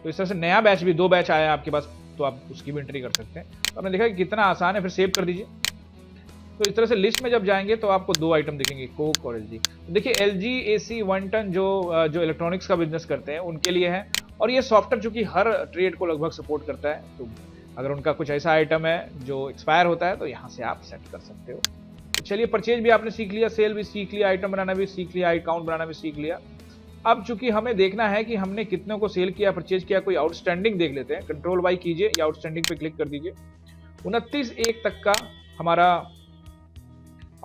तो इस तरह से नया बैच भी, 2 बैच आया आपके पास तो आप उसकी भी एंट्री कर सकते हैं। तो आपने देखा कि कितना आसान है, फिर सेव कर दीजिए। तो इस तरह से लिस्ट में जब जाएंगे तो आपको 2 आइटम दिखेंगे, कोक और LG। तो देखिए, LG AC 1 टन जो इलेक्ट्रॉनिक्स का बिजनेस करते हैं उनके लिए है, और ये सॉफ्टवेयर चूंकि हर ट्रेड को लगभग सपोर्ट करता है, तो अगर उनका कुछ ऐसा आइटम है जो एक्सपायर होता है तो यहाँ से आप सेट कर सकते हो। तो चलिए, परचेज भी आपने सीख लिया, सेल भी सीख लिया, आइटम बनाना भी सीख लिया, अकाउंट बनाना भी सीख लिया। अब चूंकि हमें देखना है कि हमने कितनों को सेल किया, परचेज किया, कोई आउटस्टैंडिंग देख लेते हैं। कंट्रोल Y कीजिए या आउटस्टैंडिंग पे क्लिक कर दीजिए। 29/1 तक का हमारा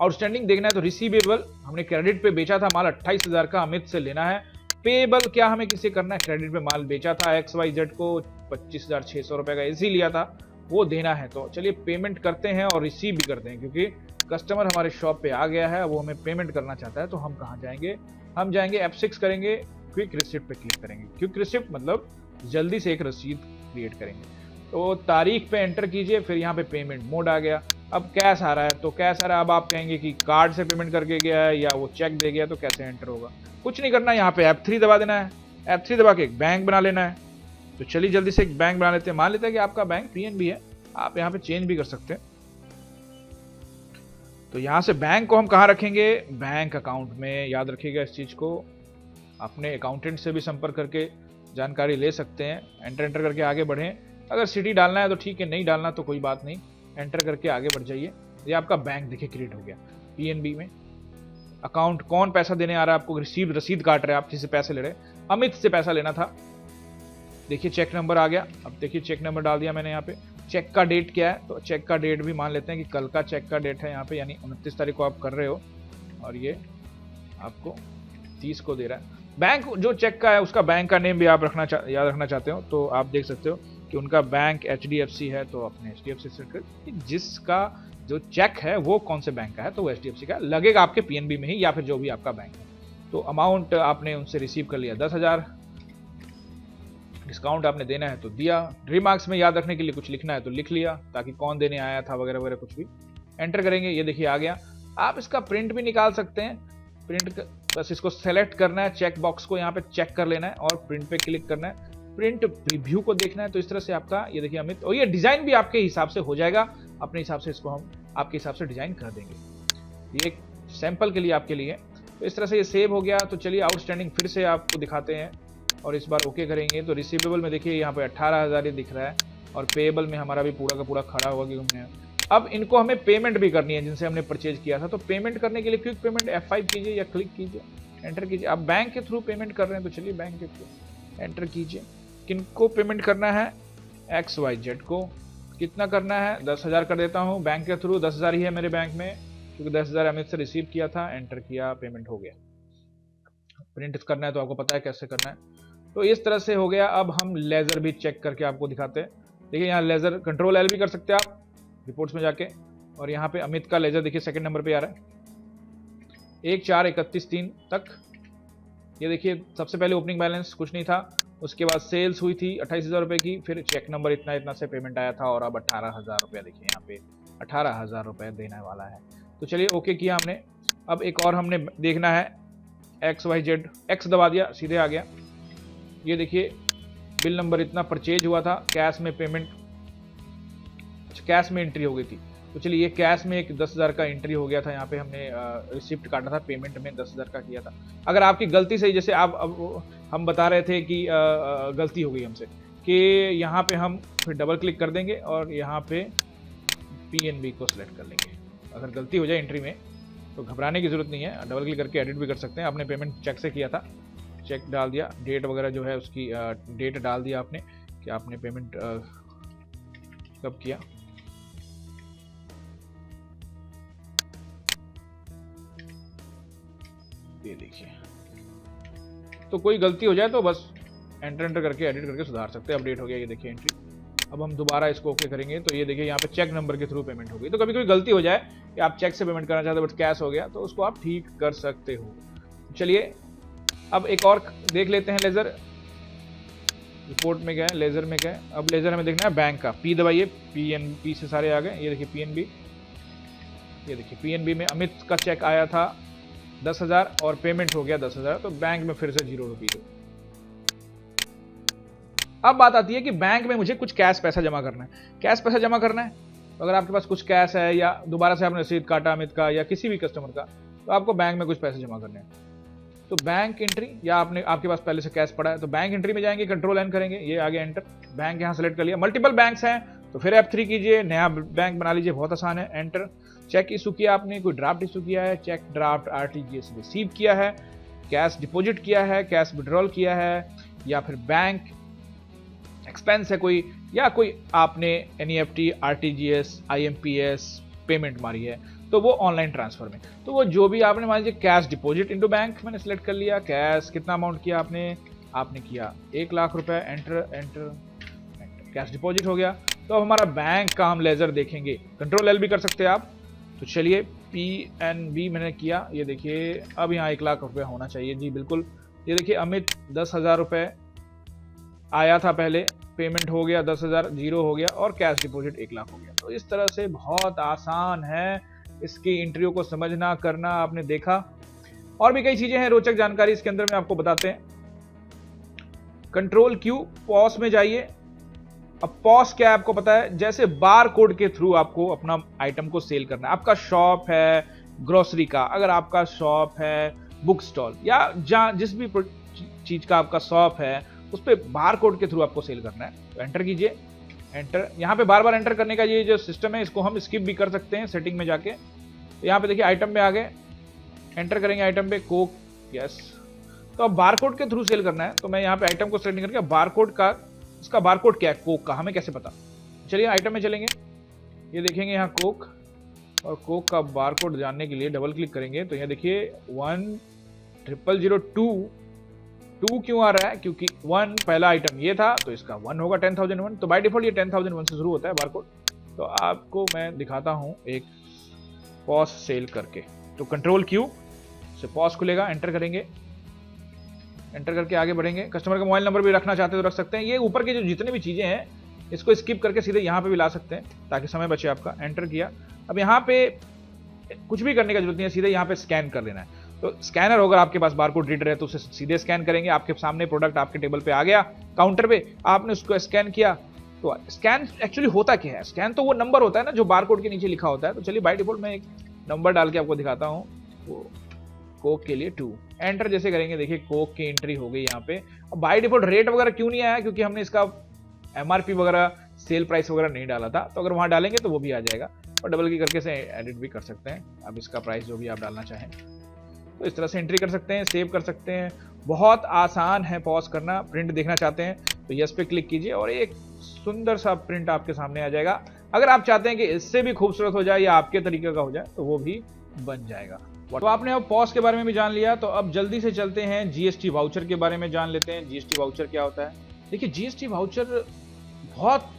आउटस्टैंडिंग देखना है। तो रिसीवेबल, हमने क्रेडिट पे बेचा था माल 28,000 का, अमित से लेना है। पेएबल क्या हमें किसे करना है, क्रेडिट पे माल बेचा था XYZ को, 25,600 रुपए का AC लिया था, वो देना है। तो चलिए, पेमेंट करते हैं और रिसीव भी करते हैं, क्योंकि कस्टमर हमारे शॉप पे आ गया है, वो हमें पेमेंट करना चाहता है। तो हम कहाँ जाएंगे, हम जाएंगे F6 करेंगे, क्विक रिसिप्ट पे क्लिक करेंगे। क्विक रिसिप्ट मतलब जल्दी से एक रसीद क्रिएट करेंगे। तो तारीख पे एंटर कीजिए, फिर यहाँ पे पेमेंट मोड आ गया। अब कैश आ रहा है तो कैश आ रहा है, अब आप कहेंगे कि कार्ड से पेमेंट करके गया है या वो चेक दे गया, तो कैसे एंटर होगा? कुछ नहीं करना, यहाँ पे F3 दबा देना है। F3 दबा के एक बैंक बना लेना है। तो चलिए जल्दी से एक बैंक बना लेते हैं। मान लेते हैं कि आपका बैंक PNB है, आप यहाँ पे चेंज भी कर सकते हैं। तो यहाँ से बैंक को हम कहाँ रखेंगे? बैंक अकाउंट में। याद रखिएगा इस चीज को, अपने अकाउंटेंट से भी संपर्क करके जानकारी ले सकते हैं। एंटर करके आगे बढ़ें। अगर सिटी डालना है तो ठीक है, नहीं डालना तो कोई बात नहीं, एंटर करके आगे बढ़ जाइए। ये आपका बैंक देखिए क्रिएट हो गया PNB में। अकाउंट कौन पैसा देने आ रहा है आपको? रसीद काट रहे हैं आप, किसी पैसे ले रहे हैं, अमित से पैसा लेना था। देखिए चेक नंबर आ गया। अब देखिए चेक नंबर डाल दिया मैंने यहाँ पे। चेक का डेट क्या है? तो चेक का डेट भी मान लेते हैं कि कल का चेक का डेट है यहाँ पे, यानी 29 तारीख को आप कर रहे हो और ये आपको 30 को दे रहा है। बैंक जो चेक का है उसका बैंक का नेम भी आप याद रखना चाहते हो तो आप देख सकते हो कि उनका बैंक HDFC है, तो अपने HDFC से जिसका जो चेक है वो कौन से बैंक का है, तो वो HDFC का लगेगा आपके PNB में ही, या फिर जो भी आपका बैंक है। तो अमाउंट आपने उनसे रिसीव कर लिया 10,000। डिस्काउंट आपने देना है तो दिया। रिमार्क्स में याद रखने के लिए कुछ लिखना है तो लिख लिया, ताकि कौन देने आया था वगैरह वगैरह कुछ भी एंटर करेंगे। ये देखिए आ गया। आप इसका प्रिंट भी निकाल सकते हैं। प्रिंट बस इसको सेलेक्ट करना है, चेक बॉक्स को यहाँ पे चेक कर लेना है और प्रिंट पे क्लिक करना है। प्रिंट प्रीव्यू को देखना है। तो इस तरह से आपका ये देखिए अमित, और ये डिजाइन भी आपके हिसाब से हो जाएगा। अपने हिसाब से इसको हम आपके हिसाब से डिजाइन कर देंगे। ये एक सैंपल के लिए आपके लिए। तो इस तरह से ये सेव हो गया। तो चलिए आउटस्टैंडिंग फिर से आपको दिखाते हैं और इस बार ओके करेंगे। तो रिसीवेबल में देखिए यहाँ पे 18,000 दिख रहा है और पेएबल में हमारा भी पूरा का पूरा खड़ा हुआ कि हमने अब इनको हमें पेमेंट भी करनी है जिनसे हमने परचेज किया था। तो पेमेंट करने के लिए क्विक पेमेंट F5 कीजिए या क्लिक कीजिए, एंटर कीजिए। आप बैंक के थ्रू पेमेंट कर रहे हैं तो चलिए बैंक के थ्रू एंटर कीजिए। किनको पेमेंट करना है? XYZ को। कितना करना है? 10,000 कर देता हूँ। बैंक के थ्रू 10,000 ही है मेरे बैंक में, क्योंकि 10,000 अमित से रिसीव किया था। एंटर किया, पेमेंट हो गया। प्रिंट करना है तो आपको पता है कैसे करना है। तो इस तरह से हो गया। अब हम लेजर भी चेक करके आपको दिखाते हैं। देखिए यहाँ लेजर कंट्रोल L भी कर सकते हैं आप रिपोर्ट्स में जाके, और यहाँ पे अमित का लेजर देखिए सेकंड नंबर पे आ रहा है 1,431,3 तक। ये देखिए सबसे पहले ओपनिंग बैलेंस कुछ नहीं था, उसके बाद सेल्स हुई थी 28,000 रुपये की, फिर चेक नंबर इतना से पेमेंट आया था और अब 18,000 रुपया देखिए यहाँ पे 18,000 रुपये देने वाला है। तो चलिए ओके किया हमने। अब एक और हमने देखना है XYZ, X दबा दिया, सीधे आ गया। ये देखिए बिल नंबर इतना परचेज हुआ था, कैश में पेमेंट, कैश में एंट्री हो गई थी। तो चलिए ये कैश में एक 10,000 का एंट्री हो गया था। यहाँ पे हमने रिसिप्ट काटा था, पेमेंट में 10,000 का किया था। अगर आपकी गलती से, जैसे आप अब हम बता रहे थे कि गलती हो गई हमसे, कि यहाँ पे हम फिर डबल क्लिक कर देंगे और यहाँ पे PNB को सिलेक्ट कर लेंगे। अगर गलती हो जाए एंट्री में तो घबराने की जरूरत नहीं है, डबल क्लिक करके एडिट भी कर सकते हैं। आपने पेमेंट चेक से किया था, चेक डाल दिया, डेट वगैरह जो है उसकी डेट डाल दिया आपने कि आपने पेमेंट कब किया। ये देखिए, तो कोई गलती हो जाए तो बस एंटर करके एडिट करके सुधार सकते हैं। अपडेट हो गया, ये देखिए एंट्री। अब हम दोबारा इसको ओके करेंगे तो ये देखिए यहाँ पे चेक नंबर के थ्रू पेमेंट हो गई। तो कभी कोई गलती हो जाए कि आप चेक से पेमेंट करना चाहते हो बट कैश हो गया, तो उसको आप ठीक कर सकते हो। चलिए अब एक और देख लेते हैं। लेजर रिपोर्ट में गए, लेजर में गए। अब लेजर हमें देखना है बैंक का। P दबाइए, PNB से सारे आ गए। ये देखिए PNB, ये देखिए PNB में अमित का चेक आया था 10,000 और पेमेंट हो गया 10,000। तो बैंक में फिर से 0 रुपये। अब बात आती है कि बैंक में मुझे कुछ कैश पैसा जमा करना है। कैश पैसा जमा करना है तो अगर आपके पास कुछ कैश है या दोबारा से आपने रसीद काटा अमित का या किसी भी कस्टमर का, तो आपको बैंक में कुछ पैसे जमा करने हैं। तो बैंक एंट्री, या आपके पास पहले से कैश पड़ा है तो बैंक एंट्री में जाएंगे, कंट्रोल N करेंगे, ये आगे एंटर। बैंक यहाँ सेलेक्ट कर लिया। मल्टीपल बैंक्स हैं तो फिर F3 कीजिए, नया बैंक बना लीजिए, बहुत आसान है, एंटर। चेक इशू किया आपने, कोई ड्राफ्ट इशू किया है, चेक ड्राफ्ट RTGS रिसीव किया है, कैश डिपॉजिट किया है, कैश विड्रॉल किया है, या फिर बैंक एक्सपेंस है कोई, या कोई आपने NEFT, RTGS, IMPS पेमेंट मारी है, तो वो ऑनलाइन ट्रांसफर में। तो वो जो भी आपने मान लीजिए कैश डिपॉजिट इनटू बैंक मैंने सेलेक्ट कर लिया। कैश कितना अमाउंट किया आपने किया 1 लाख रुपए, एंटर एंटर, कैश डिपॉजिट हो गया। तो अब हमारा बैंक का हम लेजर देखेंगे, कंट्रोल L भी कर सकते हैं आप। तो चलिए PNB मैंने किया, ये देखिए अब यहाँ 1 लाख रुपए होना चाहिए जी, बिल्कुल। ये देखिए अमित 10,000 रुपए आया था पहले पेमेंट हो गया 10,000 जीरो हो गया और कैश डिपॉजिट 1 लाख हो गया। तो इस तरह से बहुत आसान है इसकी एंट्रियों को समझना करना। आपने देखा और भी कई चीजें हैं, रोचक जानकारी इसके अंदर में आपको बताते हैं। कंट्रोल क्यू पॉस में जाइए। अब पॉस क्या है आपको पता है, जैसे बार कोड के थ्रू आपको अपना आइटम को सेल करना है। आपका शॉप है ग्रोसरी का, अगर आपका शॉप है बुक स्टॉल या जहां जिस भी चीज का आपका शॉप है उस पर बार कोड के थ्रू आपको सेल करना है। तो एंटर कीजिए, एंटर। यहाँ पे बार बार एंटर करने का ये जो सिस्टम है इसको हम स्किप भी कर सकते हैं सेटिंग में जाके। तो यहाँ पे देखिए आइटम में आ गए, एंटर करेंगे आइटम पे कोक, यस। तो अब बार कोड के थ्रू सेल करना है तो मैं यहाँ पे आइटम को सेलेक्ट करके बार कोड का, इसका बार कोड क्या है कोक का, हमें कैसे पता। चलिए आइटम में चलेंगे, ये देखेंगे यहाँ कोक, और कोक का बार कोड जानने के लिए डबल क्लिक करेंगे तो यहाँ देखिए 10002 2 क्यों आ रहा है, क्योंकि 1 पहला आइटम ये था तो इसका 1 होगा 10,001। तो बाय डिफॉल्ट ये 10,001 से शुरू होता है बार कोड। तो आपको मैं दिखाता हूँ एक पॉस सेल करके। तो कंट्रोल क्यू से पॉस खुलेगा, एंटर करेंगे, एंटर करके आगे बढ़ेंगे। कस्टमर का मोबाइल नंबर भी रखना चाहते हैं तो रख सकते हैं। ये ऊपर की जो जितने भी चीजें हैं इसको स्किप करके सीधे यहाँ पे भी ला सकते हैं ताकि समय बचे आपका। एंटर किया, अब यहाँ पे कुछ भी करने की जरूरत नहीं है, सीधे यहाँ पे स्कैन कर लेना है। तो स्कैनर होगा आपके पास, बारकोड रीडर है तो उसे सीधे स्कैन करेंगे। आपके सामने प्रोडक्ट आपके टेबल पे आ गया काउंटर पे, आपने उसको स्कैन किया। तो स्कैन एक्चुअली होता क्या है, स्कैन तो वो नंबर होता है ना जो बारकोड के नीचे लिखा होता है। तो चलिए बाय डिफॉल्ट मैं एक नंबर डाल के आपको दिखाता हूँ, वो कोक के लिए 2। एंटर जैसे करेंगे देखिए कोक की एंट्री हो गई यहाँ पे। अब बाय डिफॉल्ट रेट वगैरह क्यों नहीं आया, क्योंकि हमने इसका एमआरपी वगैरह सेल प्राइस वगैरह नहीं डाला था। तो अगर वहां डालेंगे तो वो भी आ जाएगा, और डबल क्लिक करके से एडिट भी कर सकते हैं। अब इसका प्राइस जो भी आप डालना चाहें तो इस तरह से एंट्री कर सकते हैं, सेव कर सकते हैं। बहुत आसान है पॉज करना। प्रिंट देखना चाहते हैं तो यस पे क्लिक कीजिए और एक सुंदर सा प्रिंट आपके सामने आ जाएगा। अगर आप चाहते हैं कि इससे भी खूबसूरत हो जाए या आपके तरीके का हो जाए तो वो भी बन जाएगा। तो आपने अब पॉज के बारे में भी जान लिया, तो अब जल्दी से चलते हैं जीएसटी वाउचर के बारे में जान लेते हैं। जीएसटी वाउचर क्या होता है? देखिए जीएसटी वाउचर बहुत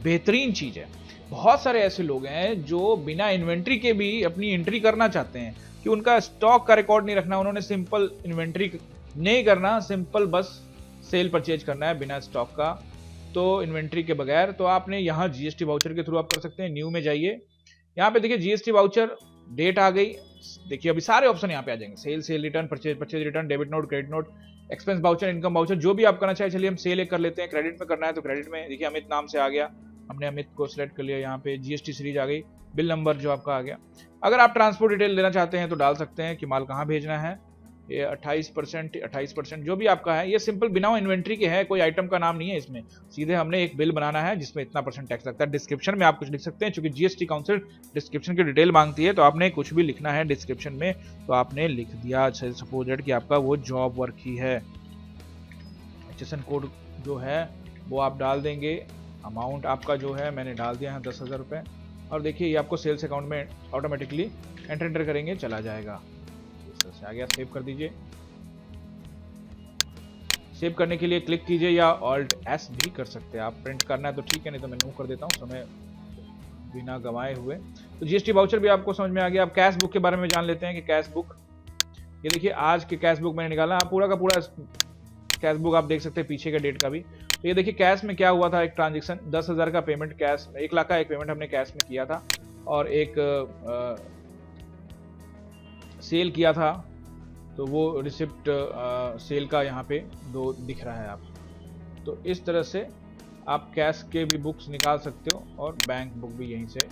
बेहतरीन चीज है। बहुत सारे ऐसे लोग हैं जो बिना इन्वेंट्री के भी अपनी एंट्री करना चाहते हैं कि उनका स्टॉक का रिकॉर्ड नहीं रखना, उन्होंने सिंपल इन्वेंट्री नहीं करना, सिंपल बस सेल परचेज करना है बिना स्टॉक का, तो इन्वेंट्री के बगैर। तो आपने यहाँ जीएसटी वाउचर के थ्रू आप कर सकते हैं। न्यू में जाइए, यहाँ पे देखिए जीएसटी वाउचर डेट आ गई। देखिए अभी सारे ऑप्शन यहाँ पे आ जाएंगे, sale, sale return, purchase, purchase return, debit note, credit note, expense voucher, income voucher, जो भी आप करना चाहे। चलिए हम सेल एक कर लेते हैं। क्रेडिट में करना है तो क्रेडिट में देखिए अमित नाम से आ गया, हमने अमित को सिलेक्ट कर लिया। यहाँ पे जीएसटी सीरीज आ गई, बिल नंबर जो आपका आ गया। अगर आप ट्रांसपोर्ट डिटेल देना चाहते हैं तो डाल सकते हैं कि माल कहाँ भेजना है। ये 28% जो भी आपका है, ये सिंपल बिना इन्वेंट्री के है, कोई आइटम का नाम नहीं है इसमें। सीधे हमने एक बिल बनाना है जिसमें इतना % टैक्स लगता है। डिस्क्रिप्शन में आप कुछ लिख सकते हैं, क्योंकि जीएसटी काउंसिल डिस्क्रिप्शन की डिटेल मांगती है, तो आपने कुछ भी लिखना है डिस्क्रिप्शन में तो आपने लिख दिया। सपोज कि आपका वो जॉब वर्क ही है। एचएसएन कोड जो है वो आप डाल देंगे। अमाउंट आपका जो है मैंने डाल दिया है 10,000 रुपये, और देखिए ये आपको सेल्स अकाउंट में ऑटोमेटिकली एंटर करेंगे चला जाएगा। इस तरह से आ गया, सेव कर दीजिए। सेव करने के लिए क्लिक कीजिए या ऑल्ट एस भी कर सकते हैं आप। प्रिंट करना है तो ठीक है, नहीं तो मैं नो कर देता हूँ समय बिना गंवाए हुए। तो जीएसटी वाउचर भी आपको समझ में आ गया। अब कैश बुक के बारे में जान लेते हैं कि कैश बुक, ये देखिए आज के कैश बुक मैंने निकाला, पूरा का पूरा कैश बुक आप देख सकते हैं, पीछे का डेट का भी। तो ये देखिए कैश में क्या हुआ था, एक ट्रांजेक्शन 10,000 का पेमेंट कैश, 1 लाख का एक पेमेंट हमने कैश में किया था, और एक सेल किया था तो वो रिसिप्ट सेल का यहाँ पे 2 दिख रहा है आप। तो इस तरह से आप कैश के भी बुक्स निकाल सकते हो, और बैंक बुक भी यहीं से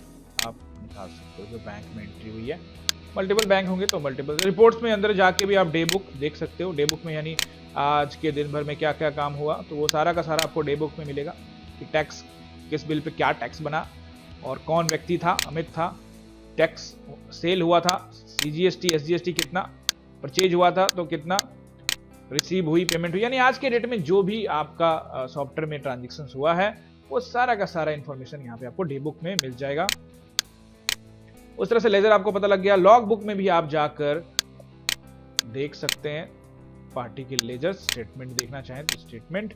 आप निकाल सकते हो जो बैंक में एंट्री हुई है। मल्टीपल बैंक होंगे तो मल्टीपल। रिपोर्ट्स में अंदर जाके भी आप डे बुक देख सकते हो। डे बुक में यानी आज के दिन भर में क्या क्या काम हुआ, तो वो सारा का सारा आपको डे बुक में मिलेगा कि टैक्स किस बिल पे क्या टैक्स बना, और कौन व्यक्ति था, अमित था, टैक्स सेल हुआ था, सीजीएसटी एसजीएसटी कितना, परचेज हुआ था तो कितना, रिसीव हुई, पेमेंट हुई, यानी आज के डेट में जो भी आपका सॉफ्टवेयर में ट्रांजेक्शन हुआ है वो सारा का सारा इन्फॉर्मेशन यहाँ पे आपको डे बुक में मिल जाएगा। उस तरह से लेजर आपको पता लग गया। लॉग बुक में भी आप जाकर देख सकते हैं पार्टी के लेजर, स्टेटमेंट देखना चाहें तो स्टेटमेंट।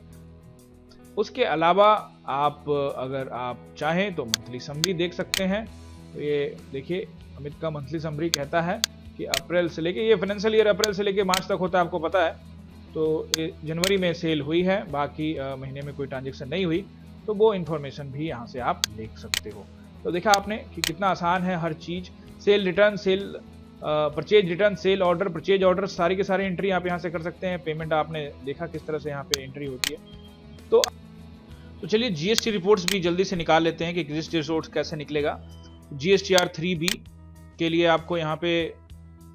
उसके अलावा आप अगर आप चाहें तो मंथली समरी देख सकते हैं। तो ये देखिए अमित का मंथली समरी कहता है कि अप्रैल से लेके, ये फाइनेंशियल ईयर अप्रैल से लेके मार्च तक होता है, आपको पता है। तो जनवरी में सेल हुई है, बाकी महीने में कोई ट्रांजेक्शन नहीं हुई, तो वो इन्फॉर्मेशन भी यहाँ से आप देख सकते हो। तो देखा आपने कि कितना आसान है हर चीज़, sale return, sale purchase return, sale order, purchase order, सारी के सारी एंट्री आप यहाँ से कर सकते हैं। पेमेंट आपने देखा किस तरह से यहाँ पे एंट्री होती है। तो चलिए जीएसटी रिपोर्ट्स भी जल्दी से निकाल लेते हैं कि जीएसटी रिपोर्ट्स कैसे निकलेगा। जीएसटीआर 3B के लिए आपको यहाँ पे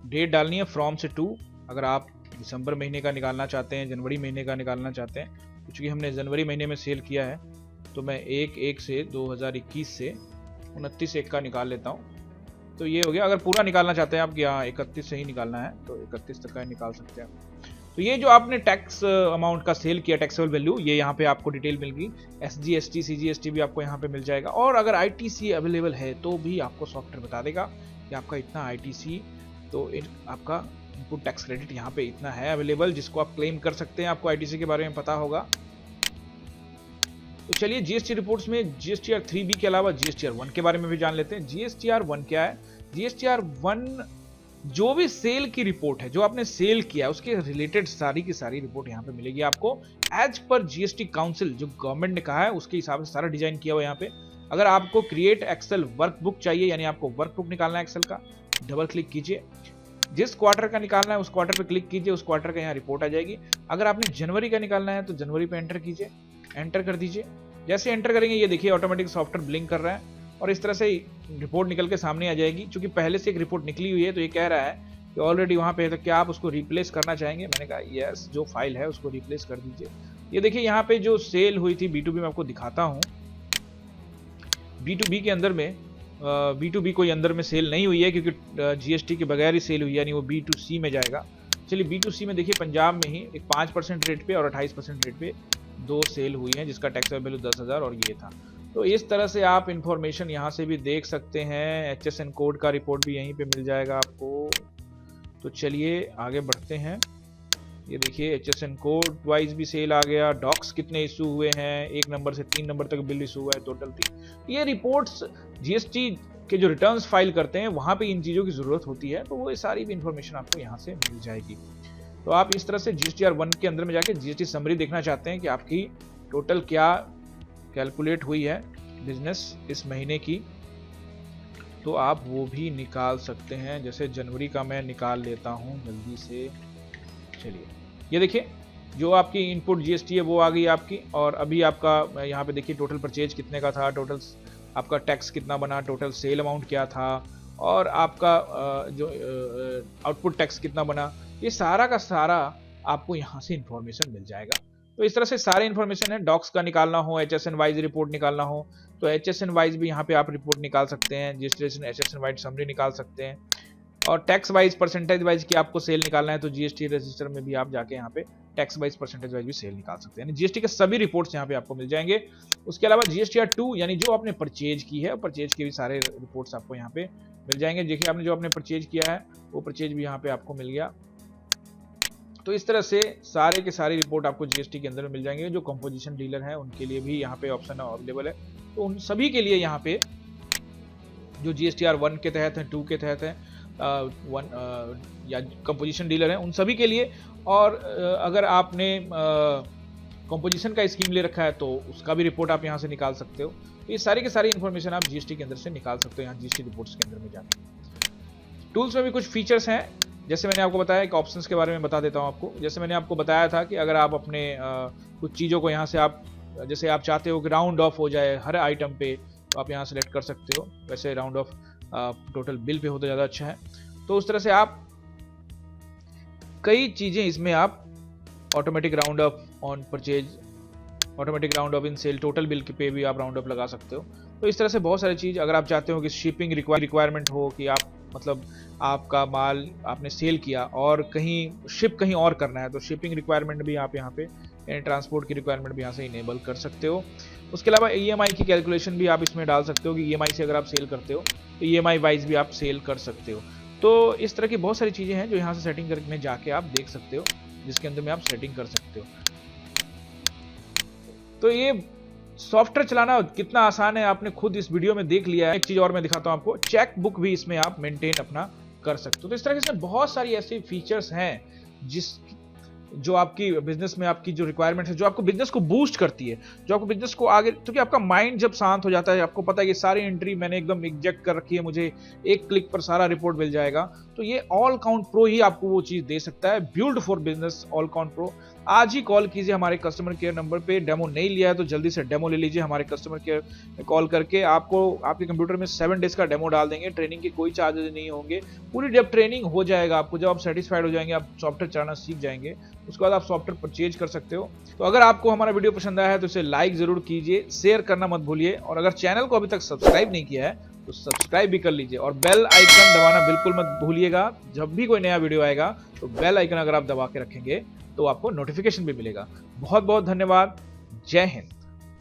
डेट डालनी है फ्रॉम से टू। अगर आप दिसंबर महीने का निकालना चाहते हैं, जनवरी महीने का निकालना चाहते हैं, तो चूँकि हमने जनवरी महीने में सेल किया है तो मैं 1/1 से 2021 से 29/1 का निकाल लेता हूँ। तो ये हो गया। अगर पूरा निकालना चाहते हैं आप कि हाँ 31 से ही निकालना है तो 31 तक का निकाल सकते हैं। तो ये जो आपने टैक्स अमाउंट का सेल किया, टैक्सेबल वैल्यू, ये यहाँ पे आपको डिटेल मिल गई। SGST CGST भी आपको यहाँ पे मिल जाएगा। और अगर ITC अवेलेबल है तो भी आपको सॉफ्टवेयर बता देगा कि आपका इतना ITC, तो आपका इनपुट टैक्स क्रेडिट यहाँ पे इतना है अवेलेबल, जिसको आप क्लेम कर सकते हैं। आपको ITC के बारे में पता होगा। तो चलिए जीएसटी रिपोर्ट्स में जीएसटीआर 3B के अलावा जीएसटीआर 1 के बारे में भी जान लेते हैं। जीएसटीआर 1 क्या है? जीएसटीआर 1 जो भी सेल की रिपोर्ट है, जो आपने सेल किया उसके रिलेटेड सारी की सारी रिपोर्ट यहाँ पे मिलेगी आपको एज पर जीएसटी काउंसिल, जो गवर्नमेंट ने कहा है उसके हिसाब से सारा डिजाइन किया हुआ यहाँ पे। अगर आपको क्रिएट एक्सेल वर्कबुक चाहिए, यानी आपको वर्कबुक निकालना है एक्सेल का, डबल क्लिक कीजिए। जिस क्वार्टर का निकालना है उस क्वार्टर पे क्लिक कीजिए, उस क्वार्टर का यहाँ रिपोर्ट आ जाएगी। अगर आपने जनवरी का निकालना है तो जनवरी पे एंटर कीजिए, एंटर कर दीजिए। जैसे एंटर करेंगे ये देखिए ऑटोमेटिक सॉफ्टवेयर ब्लिंक कर रहा है और इस तरह से रिपोर्ट निकल के सामने आ जाएगी। क्योंकि पहले से एक रिपोर्ट निकली हुई है तो ये कह रहा है कि ऑलरेडी वहाँ पे है, तो क्या आप उसको रिप्लेस करना चाहेंगे? मैंने कहा यस, जो फाइल है उसको रिप्लेस कर दीजिए। ये देखिए यहाँ पे जो सेल हुई थी B2B में आपको दिखाता हूँ। B2B के अंदर में B2B कोई अंदर में सेल नहीं हुई है क्योंकि GST के बगैर ही सेल हुई है, यानी वो B2C में जाएगा। चलिए B2C में देखिए पंजाब में ही एक 5% रेट पे और 28% रेट पे 2 सेल हुई हैं, जिसका टैक्स वैल्यू 10,000 और ये था। तो इस तरह से आप इंफॉर्मेशन यहाँ से भी देख सकते हैं। HSN कोड का रिपोर्ट भी यहीं पे मिल जाएगा आपको। तो चलिए आगे बढ़ते हैं। ये देखिए HSN कोड वाइज भी सेल आ गया। डॉक्स कितने इशू हुए हैं, 1 नंबर से 3 नंबर तक बिल इशू हुआ है, टोटल 3। ये रिपोर्ट्स जीएसटी के जो रिटर्न्स फाइल करते हैं वहाँ पे इन चीज़ों की ज़रूरत होती है, तो वो सारी भी इंफॉर्मेशन आपको यहाँ से मिल जाएगी। तो आप इस तरह से जीएसटीआर 1 के अंदर में जाके जीएसटी समरी देखना चाहते हैं कि आपकी टोटल क्या कैलकुलेट हुई है बिजनेस इस महीने की, तो आप वो भी निकाल सकते हैं। जैसे जनवरी का मैं निकाल लेता हूँ जल्दी से। चलिए ये देखिए जो आपकी इनपुट जीएसटी है वो आ गई आपकी। और अभी आपका यहाँ पे देखिए टोटल परचेज कितने का था, टोटल आपका टैक्स कितना बना, टोटल सेल अमाउंट क्या था, और आपका जो आउटपुट टैक्स कितना बना, ये सारा का सारा आपको यहाँ से इंफॉर्मेशन मिल जाएगा। तो इस तरह से सारे इंफॉर्मेशन है। डॉक्स का निकालना हो, HSN वाइज रिपोर्ट निकालना हो तो HSN वाइज भी यहाँ पे आप रिपोर्ट निकाल सकते हैं। जीएसटी HSN वाइज समरी निकाल सकते हैं। और टैक्स वाइज परसेंटेज वाइज की आपको सेल निकालना है तो जीएसटी रजिस्टर में भी आप जाके यहाँ पे टैक्स वाइज परसेंटेज वाइज भी सेल निकाल सकते हैं। यानी जीएसटी के सभी रिपोर्ट्स यहाँ पे आपको मिल जाएंगे। उसके अलावा जीएसटीआर 2 यानी जो आपने परचेज की है, परचेज के भी सारे रिपोर्ट्स आपको यहाँ पे मिल जाएंगे। देखिए आपने जो आपने परचेज किया है वो परचेज भी यहाँ पे आपको मिल गया। तो इस तरह से सारे के सारी रिपोर्ट आपको जीएसटी के अंदर में मिल जाएंगे। जो कंपोजिशन डीलर है उनके लिए भी यहाँ पे ऑप्शन अवेलेबल है। तो उन सभी के लिए यहाँ पे जो जीएसटीआर 1 के तहत है, 2 के तहत है, 1 या कंपोजिशन डीलर है, उन सभी के लिए। और अगर आपने कंपोजिशन का स्कीम ले रखा है तो उसका भी रिपोर्ट आप यहाँ से निकाल सकते हो। तो ये सारी की सारी इन्फॉर्मेशन आप जीएसटी के अंदर से निकाल सकते हो यहाँ जीएसटी रिपोर्ट्स के अंदर में जाकर। टूल्स में भी कुछ फीचर्स हैं, जैसे मैंने आपको बताया कि ऑप्शंस के बारे में बता देता हूँ आपको। जैसे मैंने आपको बताया था कि अगर आप अपने कुछ चीज़ों को यहाँ से आप, जैसे आप चाहते हो कि राउंड ऑफ हो जाए हर आइटम पे, तो आप यहाँ सेलेक्ट कर सकते हो। वैसे राउंड ऑफ टोटल बिल पे हो तो ज़्यादा अच्छा है। तो उस तरह से आप कई चीज़ें इसमें आप automatic round off on purchase, automatic round off in sale, total bill पे भी आप राउंड ऑफ लगा सकते हो। तो इस तरह से बहुत सारी चीज़, अगर आप चाहते हो कि शिपिंग रिक्वायरमेंट हो कि आप मतलब आपका माल आपने सेल किया और कहीं शिप कहीं और करना है, तो शिपिंग रिक्वायरमेंट भी आप यहाँ पे, ट्रांसपोर्ट की रिक्वायरमेंट भी यहाँ से इनेबल कर सकते हो। उसके अलावा ईएमआई की कैलकुलेशन भी आप इसमें डाल सकते हो कि ईएमआई से अगर आप सेल करते हो तो ईएमआई वाइज भी आप सेल कर सकते हो। तो इस तरह की बहुत सारी चीज़ें हैं जो यहाँ से सेटिंग करने जाके आप देख सकते हो, जिसके अंदर में आप सेटिंग कर सकते हो। तो ये सॉफ्टवेयर चलाना कितना आसान है आपने खुद इस वीडियो में देख लिया है। एक चीज़ और मैं दिखाता हूँ आपको, चेक बुक भी इसमें आप मेंटेन अपना कर सकते हो। तो इस तरह से बहुत सारी ऐसी फीचर्स हैं जो आपकी बिजनेस में आपकी जो रिक्वायरमेंट है, जो आपको बिजनेस को बूस्ट करती है, जो आपको बिजनेस को आगे, क्योंकि आपका माइंड जब शांत हो जाता है, आपको पता है कि सारी एंट्री मैंने एकदम एग्जैक्ट कर रखी है, मुझे एक क्लिक पर सारा रिपोर्ट मिल जाएगा, तो ये ऑल काउंट प्रो ही आपको वो चीज दे सकता है। Build for business all count pro. आज ही कॉल कीजिए हमारे कस्टमर केयर नंबर पे। डेमो नहीं लिया है तो जल्दी से डेमो ले लीजिए हमारे कस्टमर केयर में कॉल करके। आपको आपके कंप्यूटर में 7 डेज का डेमो डाल देंगे, ट्रेनिंग के कोई चार्जेस नहीं होंगे। पूरी जब ट्रेनिंग हो जाएगा आपको, जब आप सेटिस्फाइड हो जाएंगे, आप सॉफ्टवेयर चलाना सीख जाएंगे, उसके बाद आप सॉफ्टवेयर परचेज कर सकते हो। तो अगर आपको हमारा वीडियो पसंद आया है तो इसे लाइक जरूर कीजिए, शेयर करना मत भूलिए, और अगर चैनल को अभी तक सब्सक्राइब नहीं किया है तो सब्सक्राइब भी कर लीजिए, और बेल आइकन दबाना बिल्कुल मत भूलिएगा। जब भी कोई नया वीडियो आएगा तो बेल आइकन अगर आप दबा के रखेंगे तो आपको नोटिफिकेशन भी मिलेगा। बहुत बहुत धन्यवाद। जय हिंद।